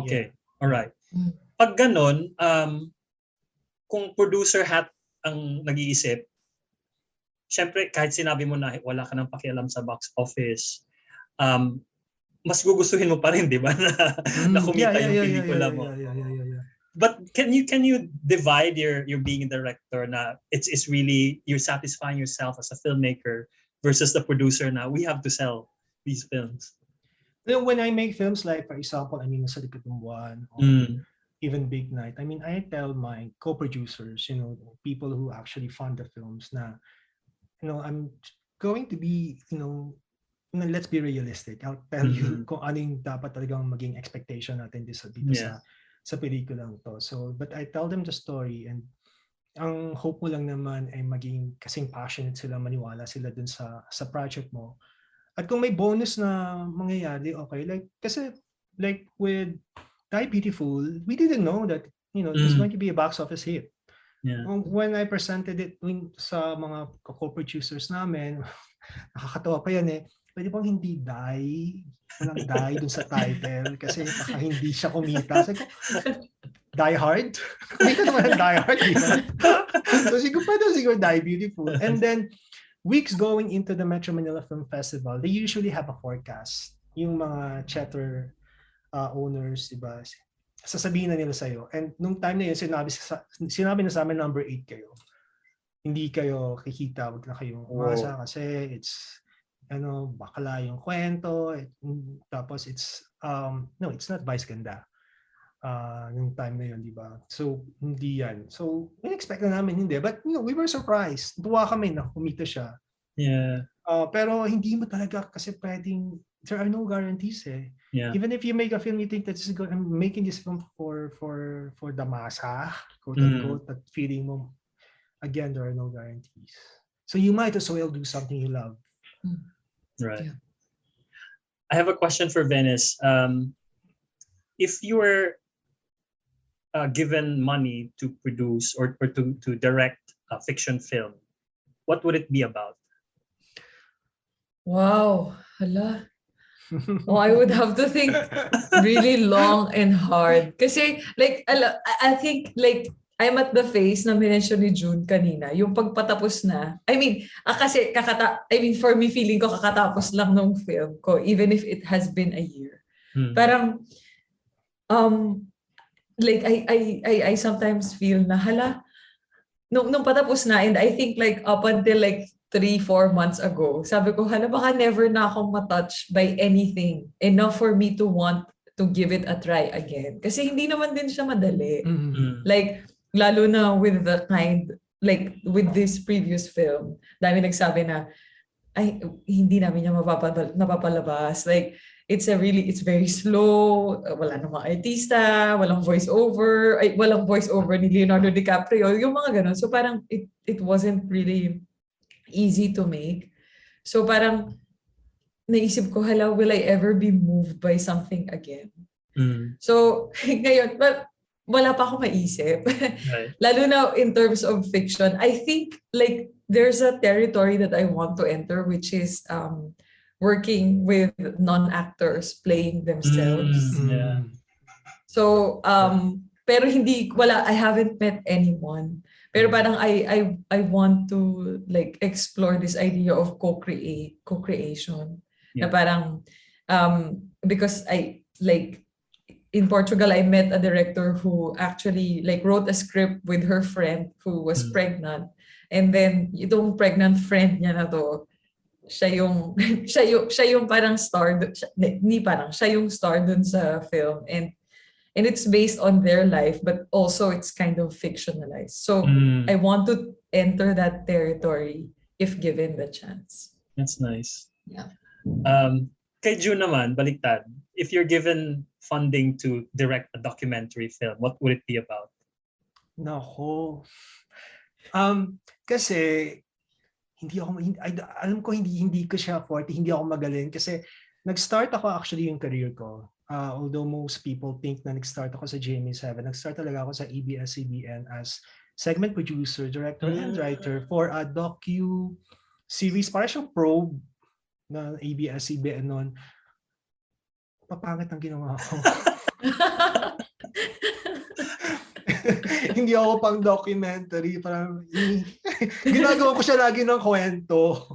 [SPEAKER 1] Okay. Yeah. All right. Pag ganun, kung producer hat ang nag-iisip, syempre kahit sinabi mo na wala ka nang pakialam sa box office, mas gugustuhin mo pa rin, di ba, na kumita yung pelikula mo.
[SPEAKER 3] Yeah.
[SPEAKER 1] But can you divide your being a director na it's really you're satisfying yourself as a filmmaker versus the producer na we have to sell these films?
[SPEAKER 3] When I make films like, for example, Anino sa Likod ng Buwan or even Big Night, I mean, I tell my co-producers, people who actually fund the films na, I'm going to be, let's be realistic. I'll tell you kung anong dapat talagang maging expectation natin dito sa sa pelikulang to. So, but I tell them the story, and ang hope mo lang naman ay maging kasing passionate sila, maniwala sila dun sa project mo. At kung may bonus na mangyayari, okay. Like, kasi like with Die Beautiful, we didn't know that, you know, it was going to be a box office hit.
[SPEAKER 1] Yeah.
[SPEAKER 3] When I presented it sa mga co-producers namin, nakakatawa pa yan eh. Pwede bang hindi walang die dun sa title kasi baka hindi siya kumita. Sabi ko, Die Hard? Kumita naman ang Die Hard, di ba? So siguro Die Beautiful. And then, weeks going into the Metro Manila Film Festival, they usually have a forecast. Yung mga theater owners, di ba? Sasabihin na nila sa'yo. And nung time na yun, sinabi na sa amin number 8 kayo. Hindi kayo kikita, wag na kayong umasa kasi it's bakla yung kwento. Tapos it's no, it's not Vice Ganda. Nung time na yun, di ba? So, hindi yan. So, in-expect na namin hindi. But, we were surprised. Tuwa kami na kumita siya.
[SPEAKER 1] Yeah.
[SPEAKER 3] Pero hindi mo talaga kasi pwedeng, there are no guarantees eh.
[SPEAKER 1] Yeah.
[SPEAKER 3] Even if you make a film, you think that I'm making this film for the masa, quote unquote, that feeling mo, again, there are no guarantees. So you might as well do something you love.
[SPEAKER 1] Right.
[SPEAKER 2] Yeah.
[SPEAKER 1] I have a question for Venice. If you were given money to produce or to direct a fiction film, what would it be about?
[SPEAKER 2] Wow, hala. Oh, I would have to think really long and hard. Kasi, like, I think, like, I'm at the phase na minention ni June kanina, yung pagpatapos na. I mean, kasi for me, feeling ko kakatapos lang ng film ko, even if it has been a year. Parang, like, I sometimes feel na, hala, nung patapos na, and I think, like, up until, like, 3-4 months ago, sabi ko, hala, baka never na akong matouch by anything enough for me to want to give it a try again. Kasi hindi naman din siya madali. Like, lalo na with the like, with this previous film, dami nagsabi na, ay, hindi namin niya napapalabas. Like, it's very slow, wala namang artista, walang voice-over ni Leonardo DiCaprio, yung mga ganun. So parang, it wasn't really easy to make. So parang naisip ko, hala, will I ever be moved by something again? So ngayon, wala pa ako maisip.
[SPEAKER 1] Right.
[SPEAKER 2] Lalo na in terms of fiction, I think like there's a territory that I want to enter, which is working with non-actors playing themselves.
[SPEAKER 1] Yeah.
[SPEAKER 2] So pero I haven't met anyone. Pero parang I want to like explore this idea of co-creation.
[SPEAKER 1] Yeah.
[SPEAKER 2] Na parang because I like in Portugal I met a director who actually like wrote a script with her friend who was pregnant, and then itong pregnant friend niya na to, siya yung parang star, siya yung star dun sa film, and it's based on their life, but also it's kind of fictionalized. So I want to enter that territory if given the chance.
[SPEAKER 1] That's nice.
[SPEAKER 2] Yeah.
[SPEAKER 1] Kay June naman, baliktad. If you're given funding to direct a documentary film, what would it be about?
[SPEAKER 3] Nako. Kasi alam ko hindi ko siya forte, hindi ako magaling kasi nag-start ako actually yung career ko. Although most people think na nag-start ako sa GMA7, nag-start talaga ako sa ABS-CBN as segment producer, director, and writer for a docu-series. Parang siyang probe na ABS-CBN noon. Papangit ang ginawa ko. Hindi ako pang documentary. Parang ginagawa ko siya lagi ng kwento.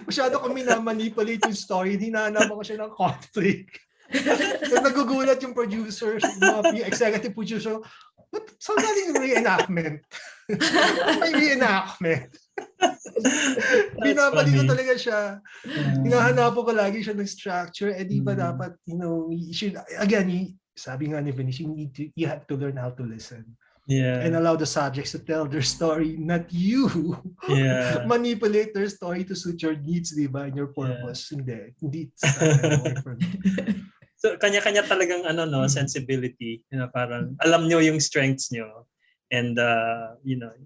[SPEAKER 3] Masyado ko minamanipulate yung story. Hinahanapan ko siya ng conflict. Tapos nagugulat yung producer, yung executive producer, saan galing yung reenactment? May reenactment. Binabalik ko talaga siya. Hinahanapan ko lagi siya ng structure. Eh di ba dapat, you should, again, sabi nga ni Venice, you have to learn how to listen.
[SPEAKER 1] Yeah.
[SPEAKER 3] And allow the subjects to tell their story, not you manipulate their story to suit your needs, di ba, and your purpose. Hindi. It's not gonna work for me.
[SPEAKER 1] So kanya-kanya talagang ano no, sensibility, parang alam nyo yung strengths nyo and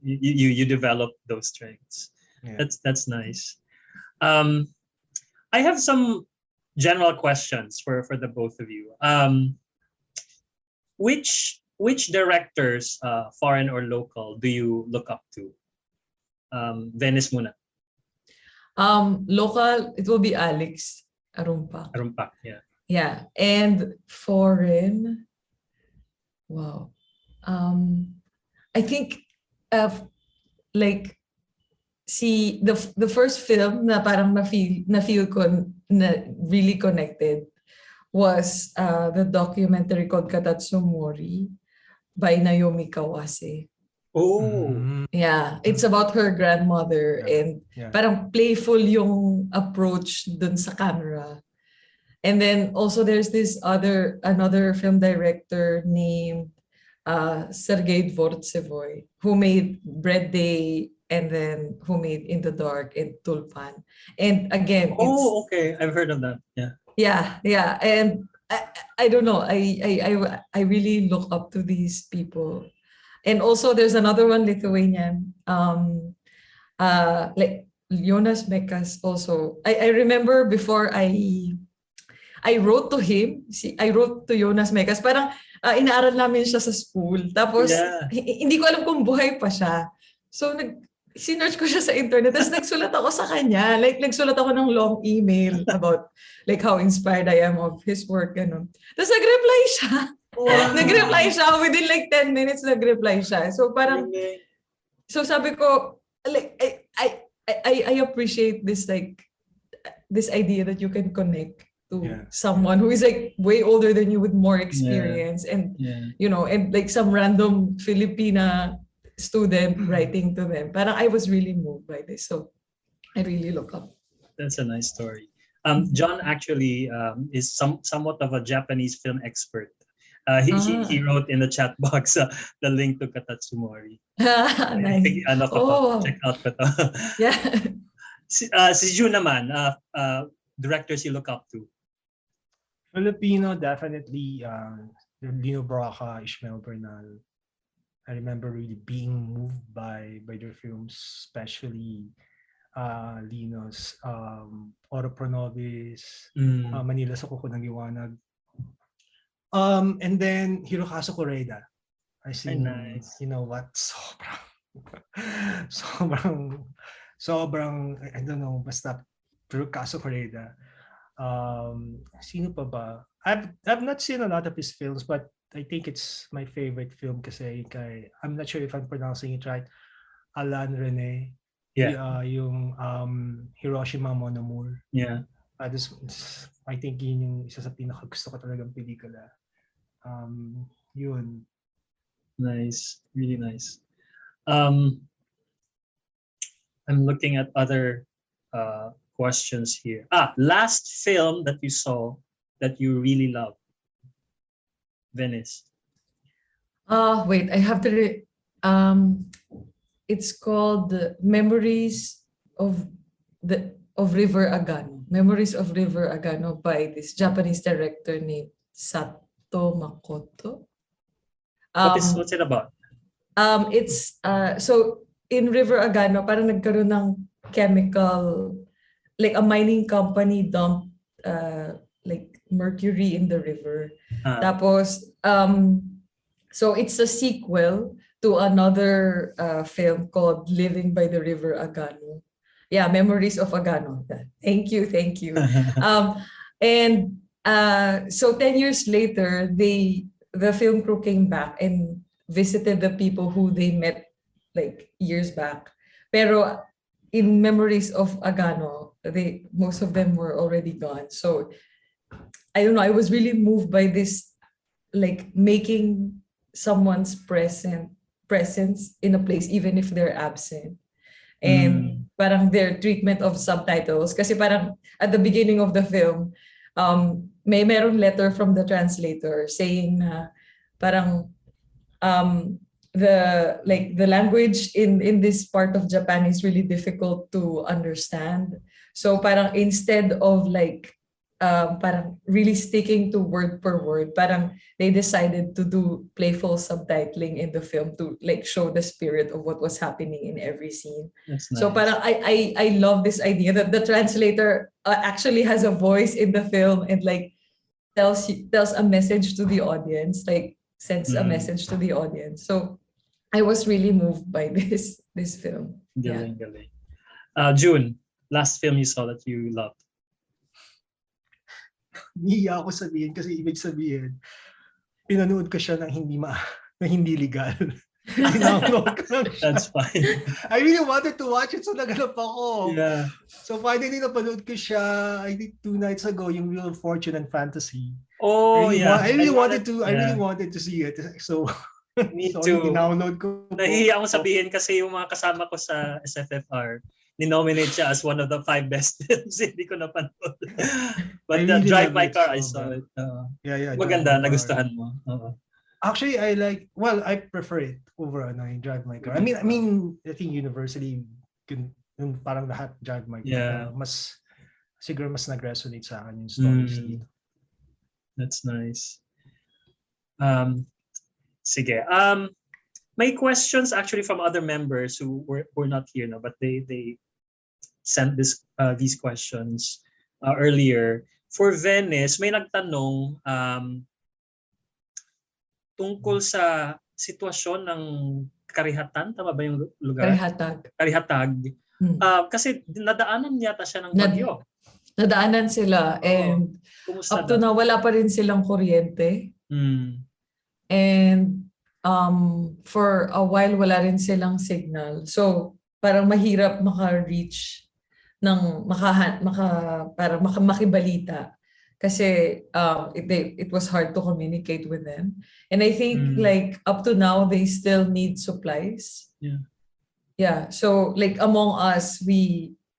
[SPEAKER 1] you develop those strengths.
[SPEAKER 3] Yeah.
[SPEAKER 1] That's nice. I have some general questions for the both of you. Which directors, foreign or local, do you look up to? Venice muna.
[SPEAKER 2] Local, it will be Alex Arumpa.
[SPEAKER 1] Arumpak, yeah.
[SPEAKER 2] Yeah, and foreign, wow. I think like see the first film na parang na feel ko na really connected was the documentary called Katatsumori by Naomi Kawase.
[SPEAKER 1] Oh,
[SPEAKER 2] Yeah, it's about her grandmother and
[SPEAKER 3] Yeah.
[SPEAKER 2] parang playful yung approach dun sa camera. And then also there's another film director named Sergei Dvortsevoy who made Bread Day and then who made In the Dark and Tulpan. And again,
[SPEAKER 1] okay, I've heard of that. Yeah.
[SPEAKER 2] yeah, and I don't know. I really look up to these people. And also there's another one, Lithuanian, like Jonas Mekas also. I remember before I wrote to him. I wrote to Jonas Mekas. Parang inaaral namin siya sa school. Tapos
[SPEAKER 1] Yeah.
[SPEAKER 2] hindi ko alam kung buhay pa siya. So sinearch ko siya sa internet. Tapos nagsulat ako sa kanya. Like nagsulat ako ng long email about like how inspired I am of his work. Ganun. Tapos nag-reply siya. Nag-reply siya. Within like 10 minutes, nag-reply siya. So parang, so sabi ko, like, I appreciate this like, this idea that you can connect to someone who is like way older than you with more experience and and like some random Filipina student writing to them. Parang I was really moved by this. So I really look up.
[SPEAKER 1] That's a nice story. John actually is somewhat of a Japanese film expert. He wrote in the chat box the link to Katatsumori. I think, check out ko to.
[SPEAKER 2] Yeah.
[SPEAKER 1] Si Jun naman, directors you look up to.
[SPEAKER 3] Filipino, definitely Lino Brocka, Ishmael Bernal. I remember really being moved by their films, especially Lino's Oro Pro Nobis, Manila sa Kuko ng Liwanag. And then Hirokazu Koreeda. I think,
[SPEAKER 1] nice.
[SPEAKER 3] you know what, sobrang, I don't know, basta Hirokazu Koreeda. Sino pa ba? I've not seen a lot of his films, but I think it's my favorite film kasi I'm not sure if I'm pronouncing it right. Alain René.
[SPEAKER 1] Yeah.
[SPEAKER 3] Yung Hiroshima Mon Amour.
[SPEAKER 1] Yeah.
[SPEAKER 3] I think yun yung isa sa pinakagusto ko talagang pelikula. Yun.
[SPEAKER 1] Nice. Really nice. I'm looking at other questions here. Last film that you saw that you really love. Venice.
[SPEAKER 2] Wait, I have to it's called Memories of River Agano. Memories of River Agano by this Japanese director named Sato Makoto.
[SPEAKER 1] What's it about?
[SPEAKER 2] It's so in River Agano, parang nagkaroon ng chemical, like a mining company dumped like mercury in the river. Tapos so it's a sequel to another film called Living by the River Agano. Yeah, Memories of Agano. Thank you. And so 10 years later, the film crew came back and visited the people who they met like years back. Pero in Memories of Agano, most of them were already gone. So I don't know, I was really moved by this, like making someone's presence in a place even if they're absent. And parang their treatment of subtitles. Kasi parang at the beginning of the film, merong letter from the translator saying na parang the language in this part of Japan is really difficult to understand. So parang instead of like parang really sticking to word per word. Parang they decided to do playful subtitling in the film to like show the spirit of what was happening in every scene.
[SPEAKER 1] That's
[SPEAKER 2] So
[SPEAKER 1] nice.
[SPEAKER 2] parang I love this idea that the translator actually has a voice in the film and like tells a message to the audience, like sends a message to the audience. So I was really moved by this film. Yeah.
[SPEAKER 1] Galing. June, last film you saw that you loved.
[SPEAKER 3] Niya ako sabihin kasi ibig sabihin, pinanood ko siya ng na hindi legal. Download ko lang siya.
[SPEAKER 1] That's fine.
[SPEAKER 3] I really wanted to watch it, so naganap ako.
[SPEAKER 1] Yeah.
[SPEAKER 3] So finally, napanood ko siya, I think 2 nights ago, yung Wheel of Fortune and Fantasy.
[SPEAKER 1] Oh, yeah.
[SPEAKER 3] I really wanted
[SPEAKER 1] yeah.
[SPEAKER 3] to see it. So,
[SPEAKER 1] Me
[SPEAKER 3] so
[SPEAKER 1] too.
[SPEAKER 3] download ko.
[SPEAKER 1] Nahihiya akong sabihin kasi yung mga kasama ko sa SFFR, ni-nominate siya as one of the 5 best films. Hindi ko napanood. But
[SPEAKER 3] I really
[SPEAKER 1] Drive
[SPEAKER 3] love
[SPEAKER 1] My
[SPEAKER 3] it
[SPEAKER 1] Car,
[SPEAKER 3] so
[SPEAKER 1] I saw
[SPEAKER 3] bad.
[SPEAKER 1] it.
[SPEAKER 3] Yeah,
[SPEAKER 1] Maganda,
[SPEAKER 3] Drive My Car.
[SPEAKER 1] nagustuhan mo.
[SPEAKER 3] Actually, I prefer it over Drive My Car. I mean, I think universally, yung parang lahat Drive My Car.
[SPEAKER 1] Yeah.
[SPEAKER 3] Siguro mas nag-resonate sa akin yung stories dito.
[SPEAKER 1] That's nice. Sige. May questions actually from other members who were not here, no, but they sent these questions earlier. For Venice, may nagtanong tungkol sa sitwasyon ng Karihatan, tama ba yung lugar? Karihatag. Kasi nadaanan yata siya ng bagyo.
[SPEAKER 2] Nadaanan sila and
[SPEAKER 1] Kumusta
[SPEAKER 2] up to now wala pa rin silang kuryente. And for a while wala rin silang signal. So parang mahirap maka-reach ng para makibalita kasi it was hard to communicate with them. And I think like up to now they still need supplies. Yeah, so like among us,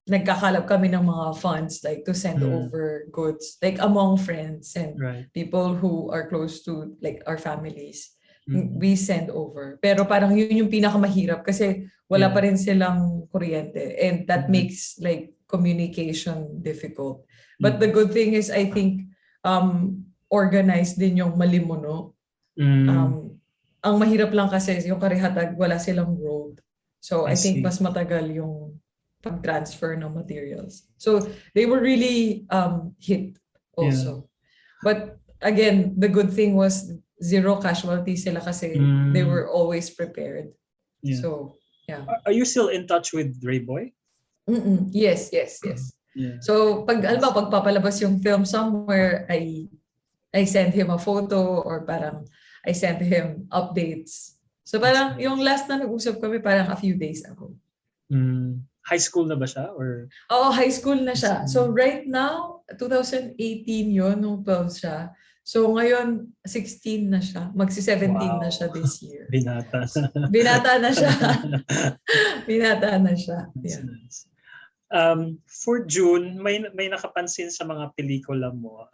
[SPEAKER 2] nagkakalap kami ng mga funds like to send over goods, like among friends and people who are close to like our families. We send over. Pero parang yun yung pinakamahirap kasi wala pa rin silang kuryente and that makes like communication difficult. But the good thing is I think organized din yung Malimuno. Ang mahirap lang kasi yung Karihatag wala silang road. So I think mas matagal yung pag-transfer ng materials. So they were really hit also. But again, the good thing was zero casualties sila kasi they were always prepared. So yeah.
[SPEAKER 1] Are you still in touch with Rayboy?
[SPEAKER 2] Yes.
[SPEAKER 1] Yeah.
[SPEAKER 2] So pag pagpapalabas yung film somewhere, I send him a photo or parang I send him updates. So parang yung last na nag-usap kami parang a few days ago.
[SPEAKER 1] High school na ba siya? Or?
[SPEAKER 2] Oo, high school na siya. So right now, 2018 yun, nung 12 siya. So ngayon, 16 na siya. Magsi-17 na siya this year.
[SPEAKER 1] Binata.
[SPEAKER 2] Binata na siya. Binata na siya. Yeah.
[SPEAKER 1] Nice. For June, may nakapansin sa mga pelikula mo.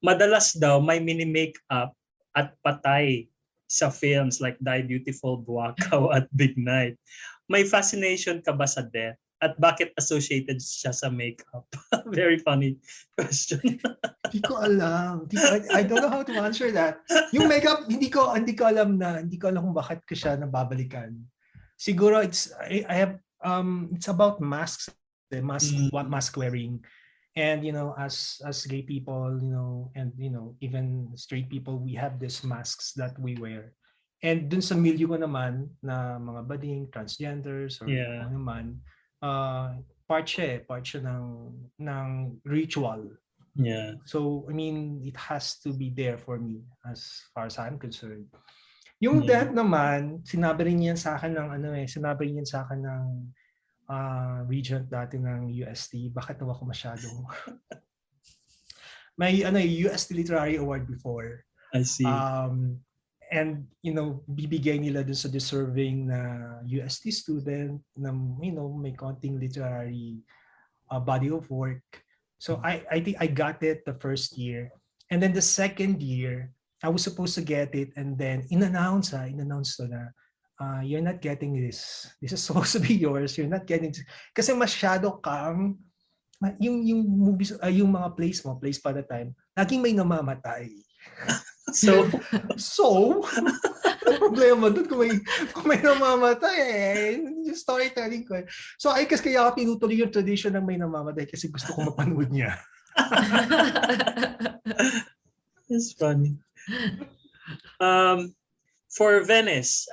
[SPEAKER 1] Madalas daw may mini-makeup at patay sa films like Die Beautiful, Buakaw at Big Night. May fascination ka ba sa death? At bakit associated siya sa makeup? Very funny question.
[SPEAKER 3] Hindi ko alam. I don't know how to answer that. Yung makeup, hindi ko alam kung bakit ko siya nababalikan. Siguro I have it's about masks, mask wearing. And as gay people, and even straight people, we have these masks that we wear. And dun sa milieu ko naman na mga bading, transgenders or ano naman, part siya ng ritual.
[SPEAKER 1] Yeah.
[SPEAKER 3] So I mean, it has to be there for me as far as I'm concerned. Yung death naman, sinabi rin yan sa akin ng regent dati ng UST. Bakit nawa ko masyadong may UST Literary Award before.
[SPEAKER 1] I see.
[SPEAKER 3] And bibigay nila dun sa deserving na UST student na may konting literary body of work. So I think I got it the first year, and then the second year I was supposed to get it, and then in-announce to na you're not getting this. This is supposed to be yours. You're not getting this. Kasi masyado kang yung movies, yung mga plays mo, Place by the Time, laging may namamatay.
[SPEAKER 1] So,
[SPEAKER 3] So, ano problema doon kung may namamatay yung storytelling ko. So, I guess kaya ako tinutuloy yung tradition ng may namamatay kasi gusto ko mapanood niya.
[SPEAKER 1] it's funny. For Venice,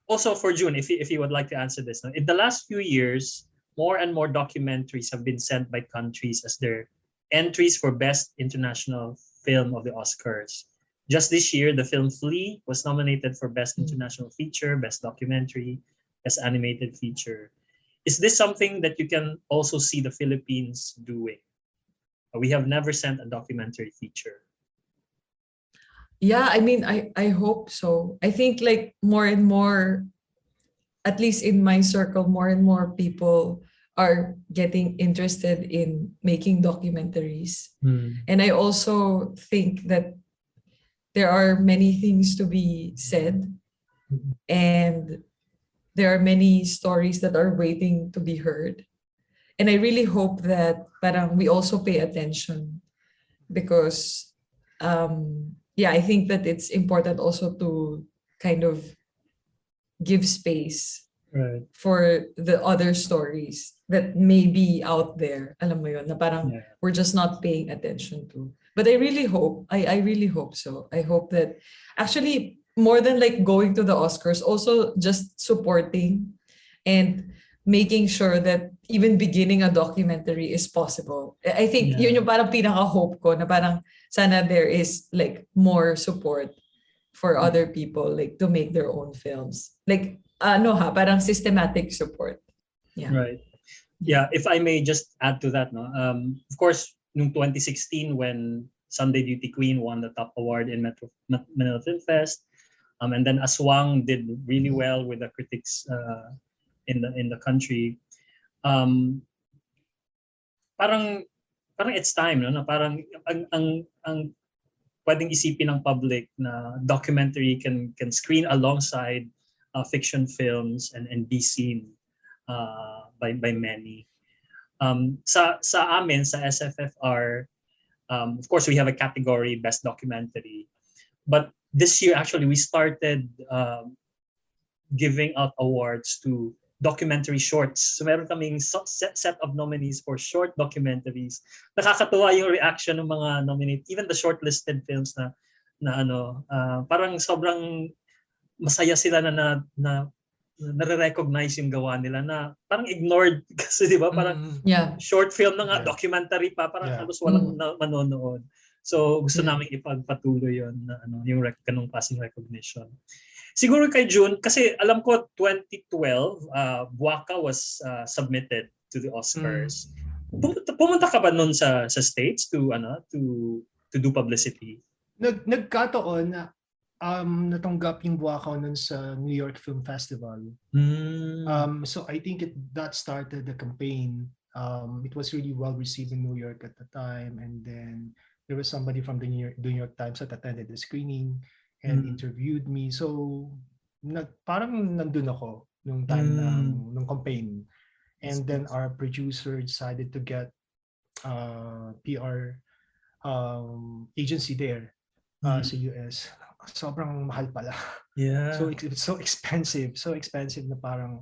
[SPEAKER 1] also for June, if you would like to answer this, no? In the last few years, more and more documentaries have been sent by countries as their entries for Best International Film of the Oscars. Just this year, the film Flea was nominated for Best International Feature, Best Documentary, Best Animated Feature. Is this something that you can also see the Philippines doing? We have never sent a documentary feature.
[SPEAKER 2] Yeah, I mean, I hope so. I think like more and more, at least in my circle, more and more people are getting interested in making documentaries. And I also think that there are many things to be said, and there are many stories that are waiting to be heard. And I really hope that parang we also pay attention, because I think that it's important also to kind of give space
[SPEAKER 1] Right.
[SPEAKER 2] for the other stories that may be out there. Alam mo yun, na parang
[SPEAKER 1] Yeah.
[SPEAKER 2] we're just not paying attention to. But I really hope, I really hope so. I hope that actually more than like going to the Oscars, also just supporting and making sure that even beginning a documentary is possible. I think yun yung parang pinaka-hope ko, na parang sana there is like more support for other people, like to make their own films. Like, parang systematic support. Yeah.
[SPEAKER 1] Right. Yeah, if I may just add to that, no. Of course, in 2016 when Sunday Duty Queen won the top award in Manila Film Fest, and then Aswang did really well with the critics in the country. Parang it's time, no, na parang ang pwedeng isipin ng public na documentary can screen alongside fiction films and be seen by many. Sa amin, sa SFFR, of course, we have a category, Best Documentary. But this year, actually, we started giving out awards to documentary shorts. So meron kaming set of nominees for short documentaries. Nakakatuwa yung reaction ng mga nominate, even the shortlisted films na parang sobrang masaya sila na nare-recognize yung gawa nila, na parang ignored kasi, di ba? Parang short film na nga, documentary pa, parang halos walang manonood. So gusto namin ipagpatuloy yun na yung ganung klaseng recognition. Siguro kay June, kasi alam ko 2012, Buaka was submitted to the Oscars. Pumunta ka ba nun sa States to do publicity?
[SPEAKER 3] Nagkataon na natanggap yung Buakaw nun sa New York Film Festival. So I think that started the campaign. It was really well received in New York at the time, and then there was somebody from the New York Times that attended the screening and interviewed me. So parang nandun ako nung time ng campaign. And then our producer decided to get PR agency there sa US. Sobrang mahal pala.
[SPEAKER 1] Yeah.
[SPEAKER 3] So it's so expensive na parang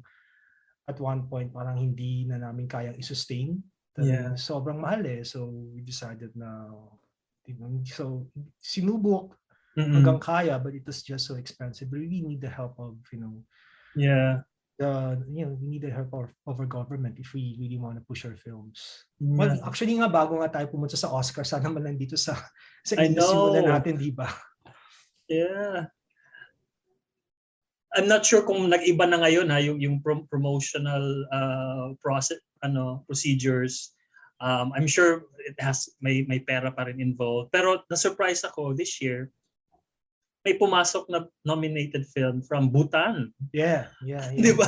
[SPEAKER 3] at one point parang hindi na namin kayang i-sustain.
[SPEAKER 1] Yeah.
[SPEAKER 3] Sobrang mahal eh. So we decided na so sinubok hanggang kaya, but it was just so expensive. We really need the help of we need the help of our government if we really want to push our films. Well, actually nga bago nga tayo pumunta sa Oscar, sana man lang dito sa industry muna natin, di ba?
[SPEAKER 1] Yeah. I'm not sure kung nag-iba na ngayon yung promotional process procedures. I'm sure it has may pera pa rin involved. Pero na-surprise ako this year. May pumasok na nominated film from Bhutan.
[SPEAKER 3] Yeah.
[SPEAKER 1] Di ba?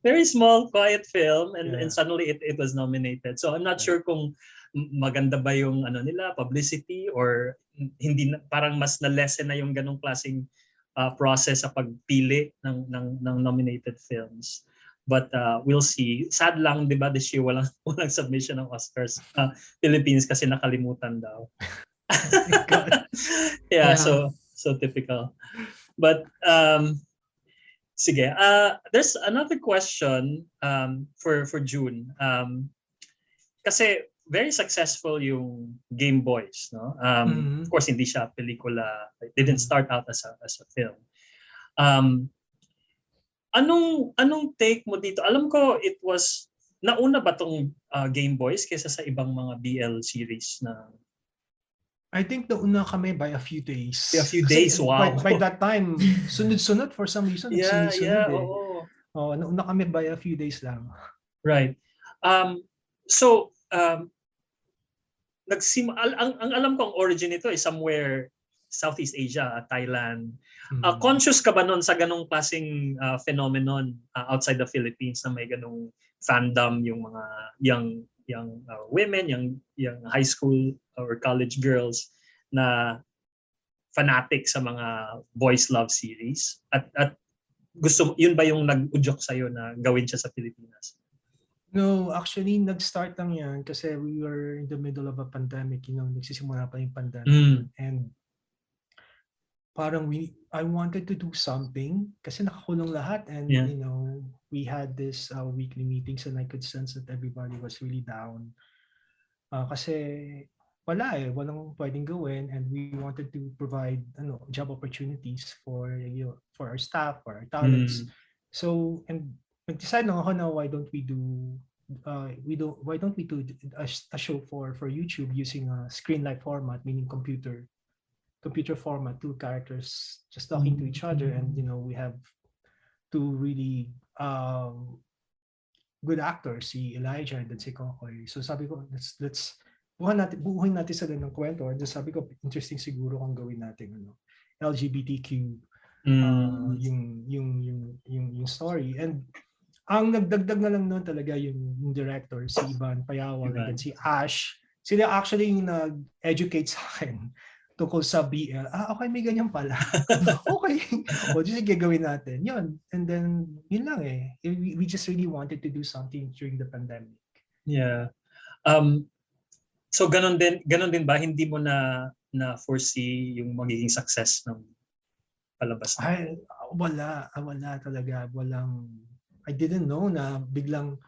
[SPEAKER 1] Very small, quiet film, and suddenly it was nominated. So I'm not sure kung maganda ba yung nila, publicity, or hindi parang mas na-lessen na yung ganong klaseng process sa pagpili ng nominated films. But we'll see. Sad lang, di ba, this year walang submission ng Oscars Philippines kasi nakalimutan daw.
[SPEAKER 3] God.
[SPEAKER 1] Yeah,
[SPEAKER 2] Yeah.
[SPEAKER 1] so typical. But sige, there's another question for June. Kasi very successful yung Game Boys, no? Of course hindi siya pelikula. It didn't start out as a film. Anong take mo dito? Alam ko it was nauna ba tong Game Boys kaysa sa ibang mga BL series na
[SPEAKER 3] I think nauna kami by a few days.
[SPEAKER 1] By a few
[SPEAKER 3] Kasi
[SPEAKER 1] days, wow.
[SPEAKER 3] By that time, sunod-sunod for some reason. Sunod-sunod eh.
[SPEAKER 1] oo.
[SPEAKER 3] Oh, nauna kami by a few days lang.
[SPEAKER 1] Right. So ang alam ko ang origin nito is somewhere Southeast Asia, Thailand. Conscious ka ba nun sa ganong klaseng phenomenon outside the Philippines na may ganong fandom yung mga young women, young high school or college girls na fanatic sa mga boys love series? At gusto yun ba yung nag-udyok sa'yo na gawin siya sa Pilipinas?
[SPEAKER 3] No, actually, nag-start lang yan kasi we were in the middle of a pandemic, nagsisimula pa yung pandemic. And parang I wanted to do something kasi nakakulong lahat and we had this weekly meetings and I could sense that everybody was really down. Kasi walang pwedeng gawin and we wanted to provide job opportunities for our staff, for our talents. So, and nag-decide lang ako na why don't we do a show for YouTube using a screen-like format, meaning computer format, two characters just talking to each other, and we have two really good actors, si Elijah and then si Kokoy. So sabi ko, let's buuhin natin sila ng kwento, and then sabi ko, interesting siguro kung gawin natin LGBTQ yung story. And ang nagdagdag na lang noon talaga yung director, si Ivan Payawal, and then si Ash. Sila actually yung nag-educate sa akin tungkol sa BL. Okay, may ganyan pala. Okay. O, sige, gagawin natin. Yun. And then, yun lang eh. We just really wanted to do something during the pandemic.
[SPEAKER 1] Yeah. So, ganun din ba? Hindi mo na foresee yung magiging success ng palabas na?
[SPEAKER 3] Ay, wala talaga. I didn't know na biglang,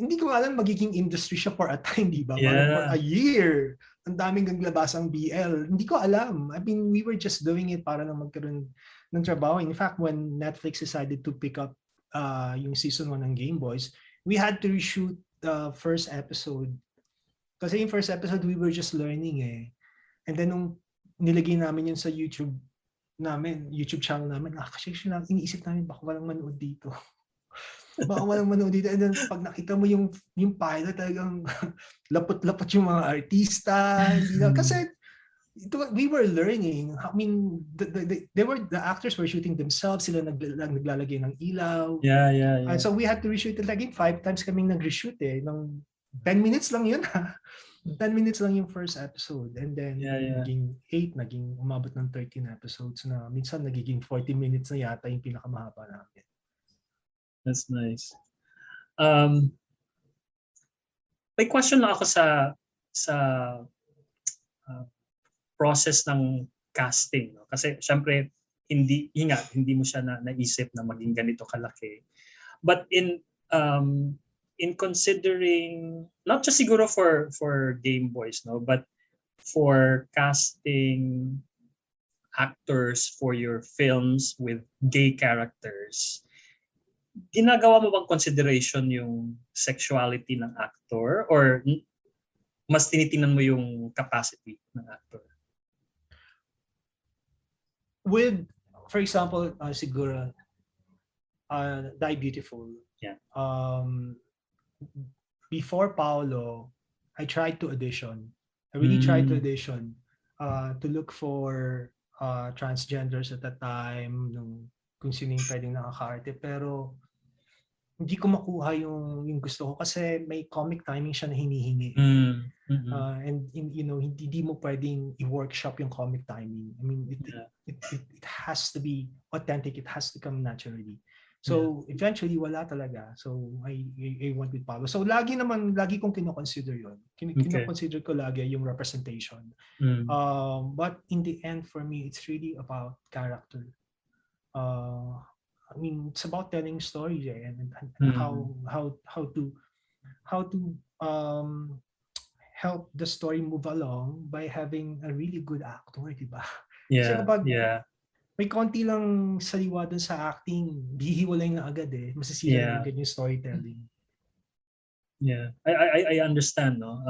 [SPEAKER 3] hindi ko alam magiging industry siya for a time, di ba?
[SPEAKER 1] Yeah.
[SPEAKER 3] For a year. Ang daming gaglabasang BL. Hindi ko alam. I mean, we were just doing it para lang magkaroon ng trabaho. In fact, when Netflix decided to pick up yung season 1 ng Game Boys, we had to reshoot the first episode. Kasi yung first episode, we were just learning eh. And then nung nilagay namin yun sa YouTube channel namin, kasi iniisip namin, baka walang manood dito. And then pag nakita mo yung pilot, talagang lapot-lapot yung mga artista. Kasi we were learning. I mean, the actors were shooting themselves. Sila naglalagay ng ilaw.
[SPEAKER 1] Yeah.
[SPEAKER 3] And so we had to reshoot it. Like 5 times kaming nag-reshoot eh. Ng 10 minutes lang yun ha. 10 minutes lang yung first episode. And then naging 8, naging umabot ng 13 episodes na minsan nagiging 40 minutes na yata yung pinakamahaba namin.
[SPEAKER 1] That's nice. May question lang ako sa process ng casting, no? Kasi syempre hindi mo siya naisip na maging ganito kalaki. But in considering not just siguro for Game Boys, no, but for casting actors for your films with gay characters, ginagawa mo bang consideration yung sexuality ng actor or mas tinitingnan mo yung capacity ng actor?
[SPEAKER 3] With, for example, siguro, Die Beautiful.
[SPEAKER 1] Yeah.
[SPEAKER 3] Before Paolo, I tried to audition. I really tried to audition to look for transgenders at the time, kung sino yung pwedeng nakaka-arte. Pero hindi ko makuha yung gusto ko kasi may comic timing siya na hinihingi. And hindi mo pwedeng i-workshop yung comic timing. I mean, it has to be authentic. It has to come naturally. So eventually wala talaga. So I went with Pablo. So lagi kong kino-consider yun. Kino-consider ko lagi yung representation.
[SPEAKER 1] Mm.
[SPEAKER 3] But in the end, for me, it's really about character. I mean, it's about telling stories and how to help the story move along by having a really good actor, di ba? Kasi
[SPEAKER 1] Yeah.
[SPEAKER 3] kapag
[SPEAKER 1] Yeah.
[SPEAKER 3] may konti lang saliwa dun sa acting, hihiwalay na agad masisira
[SPEAKER 1] Yeah.
[SPEAKER 3] na agad yung storytelling.
[SPEAKER 1] Yeah. I understand, no.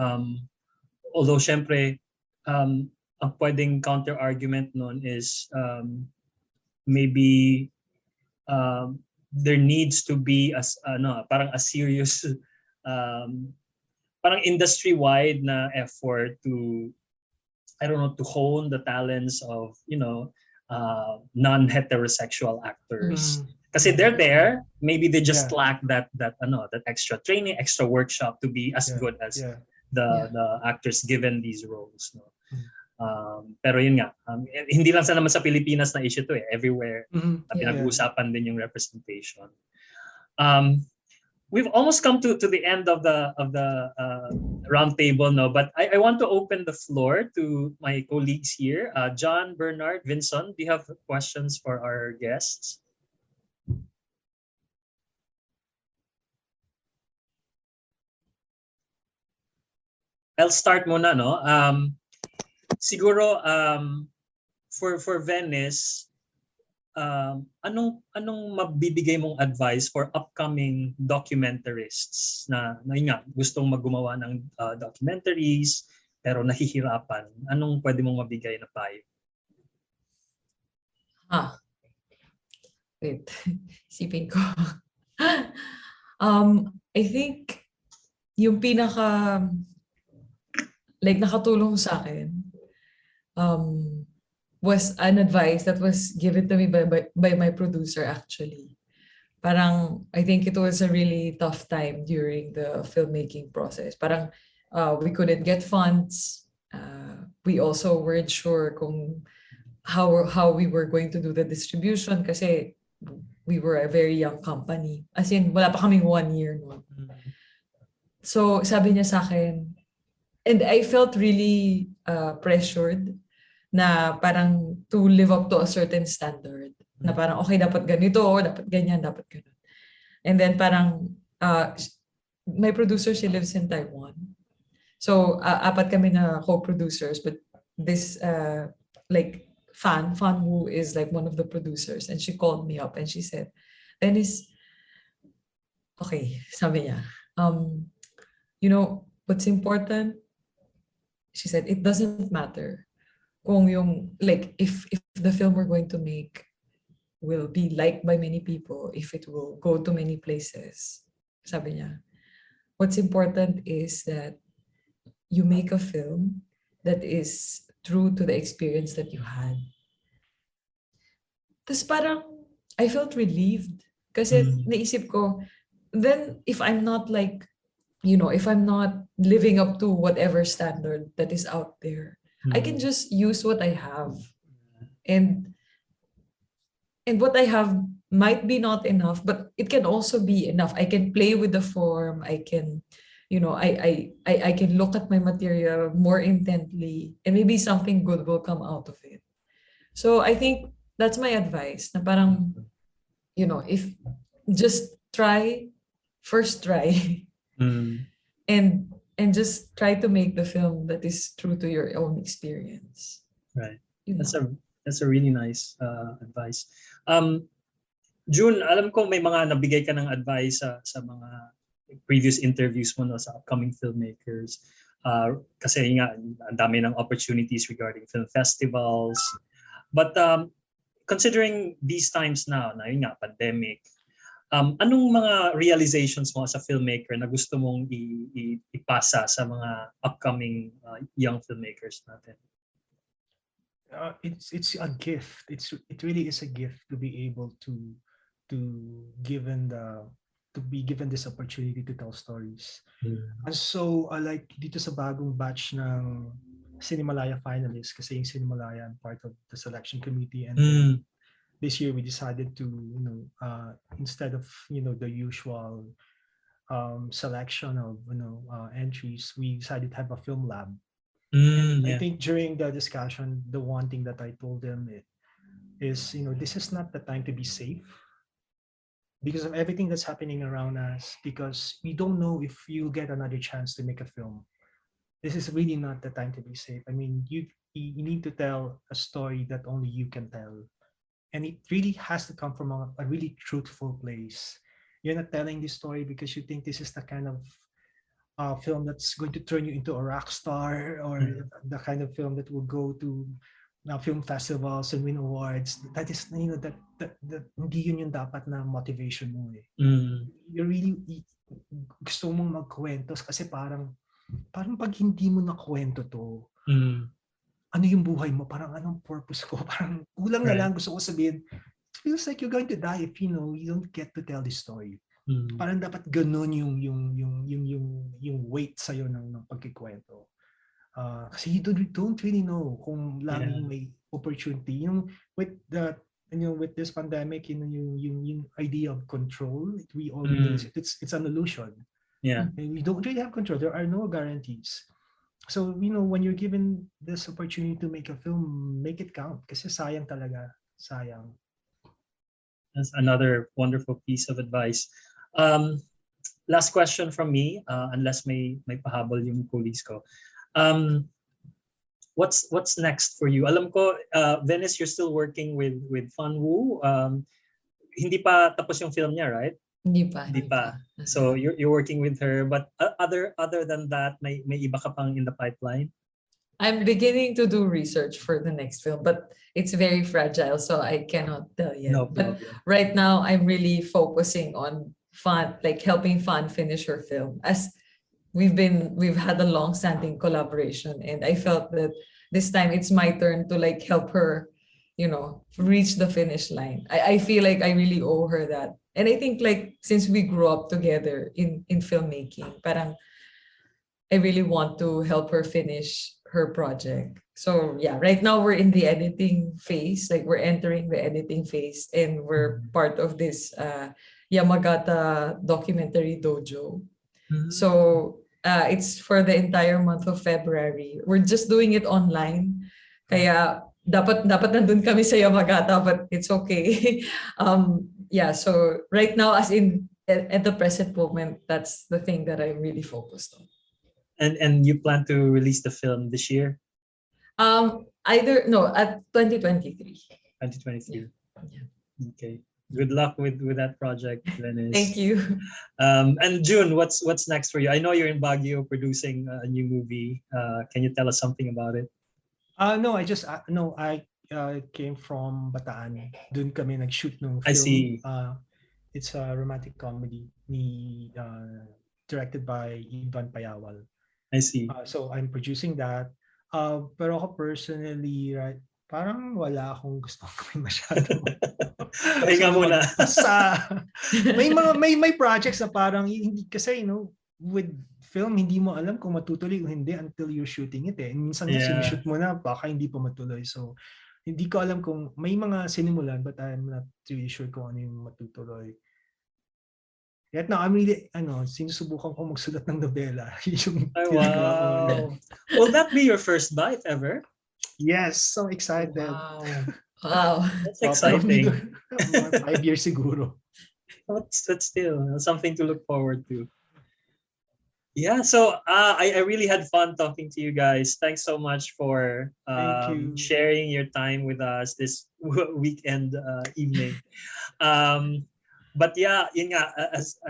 [SPEAKER 1] Although syempre ang pwedeng counter argument nun is maybe there needs to be parang a serious parang industry-wide na effort to, I don't know, to hone the talents of, non-heterosexual actors. Kasi they're there, maybe they just lack that extra training, extra workshop to be as good as the actors given these roles, no. Pero yun nga, hindi lang naman sa Pilipinas na issue to everywhere pinag-uusapan din yung representation. We've almost come to the end of the round table now, but I want to open the floor to my colleagues here. John, Bernard, Vincent, do you have questions for our guests? I'll start muna, no. Siguro for Venice, anong mabibigay mong advice for upcoming documentarists na yun nga, gustong maggumawa ng documentaries pero nahihirapan? Anong pwede mong mabigay na payo?
[SPEAKER 2] Wait. Isipin ko. I think yung nakatulong sa akin was an advice that was given to me by my producer actually. Parang, I think it was a really tough time during the filmmaking process. Parang, we couldn't get funds. We also weren't sure kung how we were going to do the distribution kasi we were a very young company. As in, wala pa kaming 1 year noon. So, sabi niya sa akin, and I felt really pressured na parang to live up to a certain standard. Na parang, okay, dapat ganito, dapat ganyan, dapat ganun. And then parang, my producer, she lives in Taiwan. So, apat kami na co-producers, but this, Fan Wu is like one of the producers, and she called me up and she said, Dennis, okay, sabi niya, what's important? She said, it doesn't matter kung if the film we're going to make will be liked by many people, if it will go to many places. Sabi niya, what's important is that you make a film that is true to the experience that you had. Tapos parang, I felt relieved. Kasi naisip ko, then if I'm not if I'm not living up to whatever standard that is out there, I can just use what I have. And what I have might be not enough, but it can also be enough. I can play with the form. I can, I can look at my material more intently, and maybe something good will come out of it. So I think that's my advice. Na parang, if just first try, and just try to make the film that is true to your own experience.
[SPEAKER 1] Right. That's a really nice advice. June, alam ko may mga nabigay ka ng advice sa mga previous interviews mo sa upcoming filmmakers. Kasi nga, ang dami ng opportunities regarding film festivals. But considering these times now, na yun nga, pandemic, anong mga realizations mo as a filmmaker na gusto mong ipasa sa mga upcoming young filmmakers natin?
[SPEAKER 3] It's a gift. It really is a gift to be able to be given this opportunity to tell stories. And so like dito sa bagong batch ng Cinemalaya finalists, kasi yung Cinemalaya I'm part of the selection committee, and this year we decided to, instead of, the usual selection of, entries, we decided to have a film lab. And I
[SPEAKER 1] Yeah.
[SPEAKER 3] think during the discussion, the one thing that I told them is, this is not the time to be safe because of everything that's happening around us, because we don't know if you'll get another chance to make a film. This is really not the time to be safe. I mean, you need to tell a story that only you can tell. And it really has to come from a really truthful place. You're not telling this story because you think this is the kind of film that's going to turn you into a rock star, or the kind of film that will go to film festivals and win awards. That is, that hindi yun yung dapat na motivation mo eh. You really gusto mong magkwento kasi parang pag hindi mo nakwento to, ano yung buhay mo? Parang anong purpose ko? Parang kulang na lang, gusto ko sabihin, it feels like you're going to die if you don't get to tell this story. Parang dapat ganun yung weight sa'yo ng pagkikwento. Kasi you don't really know kung laging may opportunity. With this pandemic, yung idea of control, we all it's an illusion.
[SPEAKER 1] Yeah.
[SPEAKER 3] And we don't really have control. There are no guarantees. So, when you're given this opportunity to make a film, make it count. Kasi sayang talaga. Sayang.
[SPEAKER 1] That's another wonderful piece of advice. Last question from me, unless may pahabol yung colleagues ko. What's next for you? Alam ko, Venice, you're still working with Fan Wu. Hindi pa tapos yung film niya, right?
[SPEAKER 2] Hindi pa.
[SPEAKER 1] So you're working with her, but other than that, may iba ka pang in the pipeline?
[SPEAKER 2] I'm beginning to do research for the next film, but it's very fragile, so I cannot tell yet.
[SPEAKER 1] No
[SPEAKER 2] But
[SPEAKER 1] problem.
[SPEAKER 2] right now, I'm really focusing on Fan, like helping Fan finish her film. As we've had a long-standing collaboration, and I felt that this time it's my turn to like help her, reach the finish line. I feel like I really owe her that. And I think like since we grew up together in filmmaking, parang I really want to help her finish her project. So yeah, right now we're in the editing phase, like we're entering the editing phase, and we're part of this Yamagata documentary dojo. So it's for the entire month of February. We're just doing it online. Kaya dapat nandun kami sa Yamagata, but it's okay. Yeah, so right now, as in at the present moment, that's the thing that I'm really focused on.
[SPEAKER 1] And you plan to release the film this year?
[SPEAKER 2] At 2023.
[SPEAKER 1] 2023.
[SPEAKER 2] Yeah.
[SPEAKER 1] Okay. Good luck with that project, Venice.
[SPEAKER 2] Thank you.
[SPEAKER 1] And June, what's next for you? I know you're in Baguio producing a new movie. Can you tell us something about it?
[SPEAKER 3] No, I came from Bataan. Doon kami nag-shoot ng film.
[SPEAKER 1] I see.
[SPEAKER 3] It's a romantic comedy directed by Ivan Payawal.
[SPEAKER 1] I see.
[SPEAKER 3] So I'm producing that. Pero ako personally, right, parang wala akong gustong gawin masyado.
[SPEAKER 1] Pahinga muna.
[SPEAKER 3] may projects na parang hindi kasi, with film, hindi mo alam kung matutuloy o hindi until you're shooting it eh. And minsan sinushoot mo na, baka hindi pa matuloy. So, hindi ko alam kung may mga sinimulan, but I'm not really sure kung ano yung matutuloy. Right now, I'm really, sinusubukan ko magsulat ng nobela.
[SPEAKER 1] Oh, wow. Will that be your first bite ever?
[SPEAKER 3] Yes, so excited.
[SPEAKER 2] Wow.
[SPEAKER 1] That's exciting.
[SPEAKER 3] 5 years siguro.
[SPEAKER 1] That's still something to look forward to. Yeah, so I really had fun talking to you guys. Thanks so much for sharing your time with us this weekend evening. But yeah, as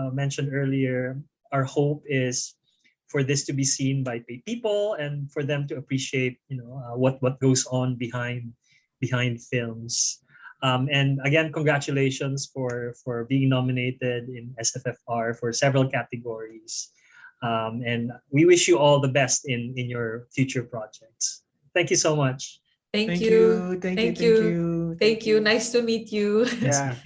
[SPEAKER 1] mentioned earlier, our hope is for this to be seen by people and for them to appreciate, what goes on behind films. And again, congratulations for being nominated in SFFR for several categories. And we wish you all the best in your future projects. Thank you so much.
[SPEAKER 2] Thank you.
[SPEAKER 3] Thank you.
[SPEAKER 2] Nice to meet you.
[SPEAKER 3] Yeah.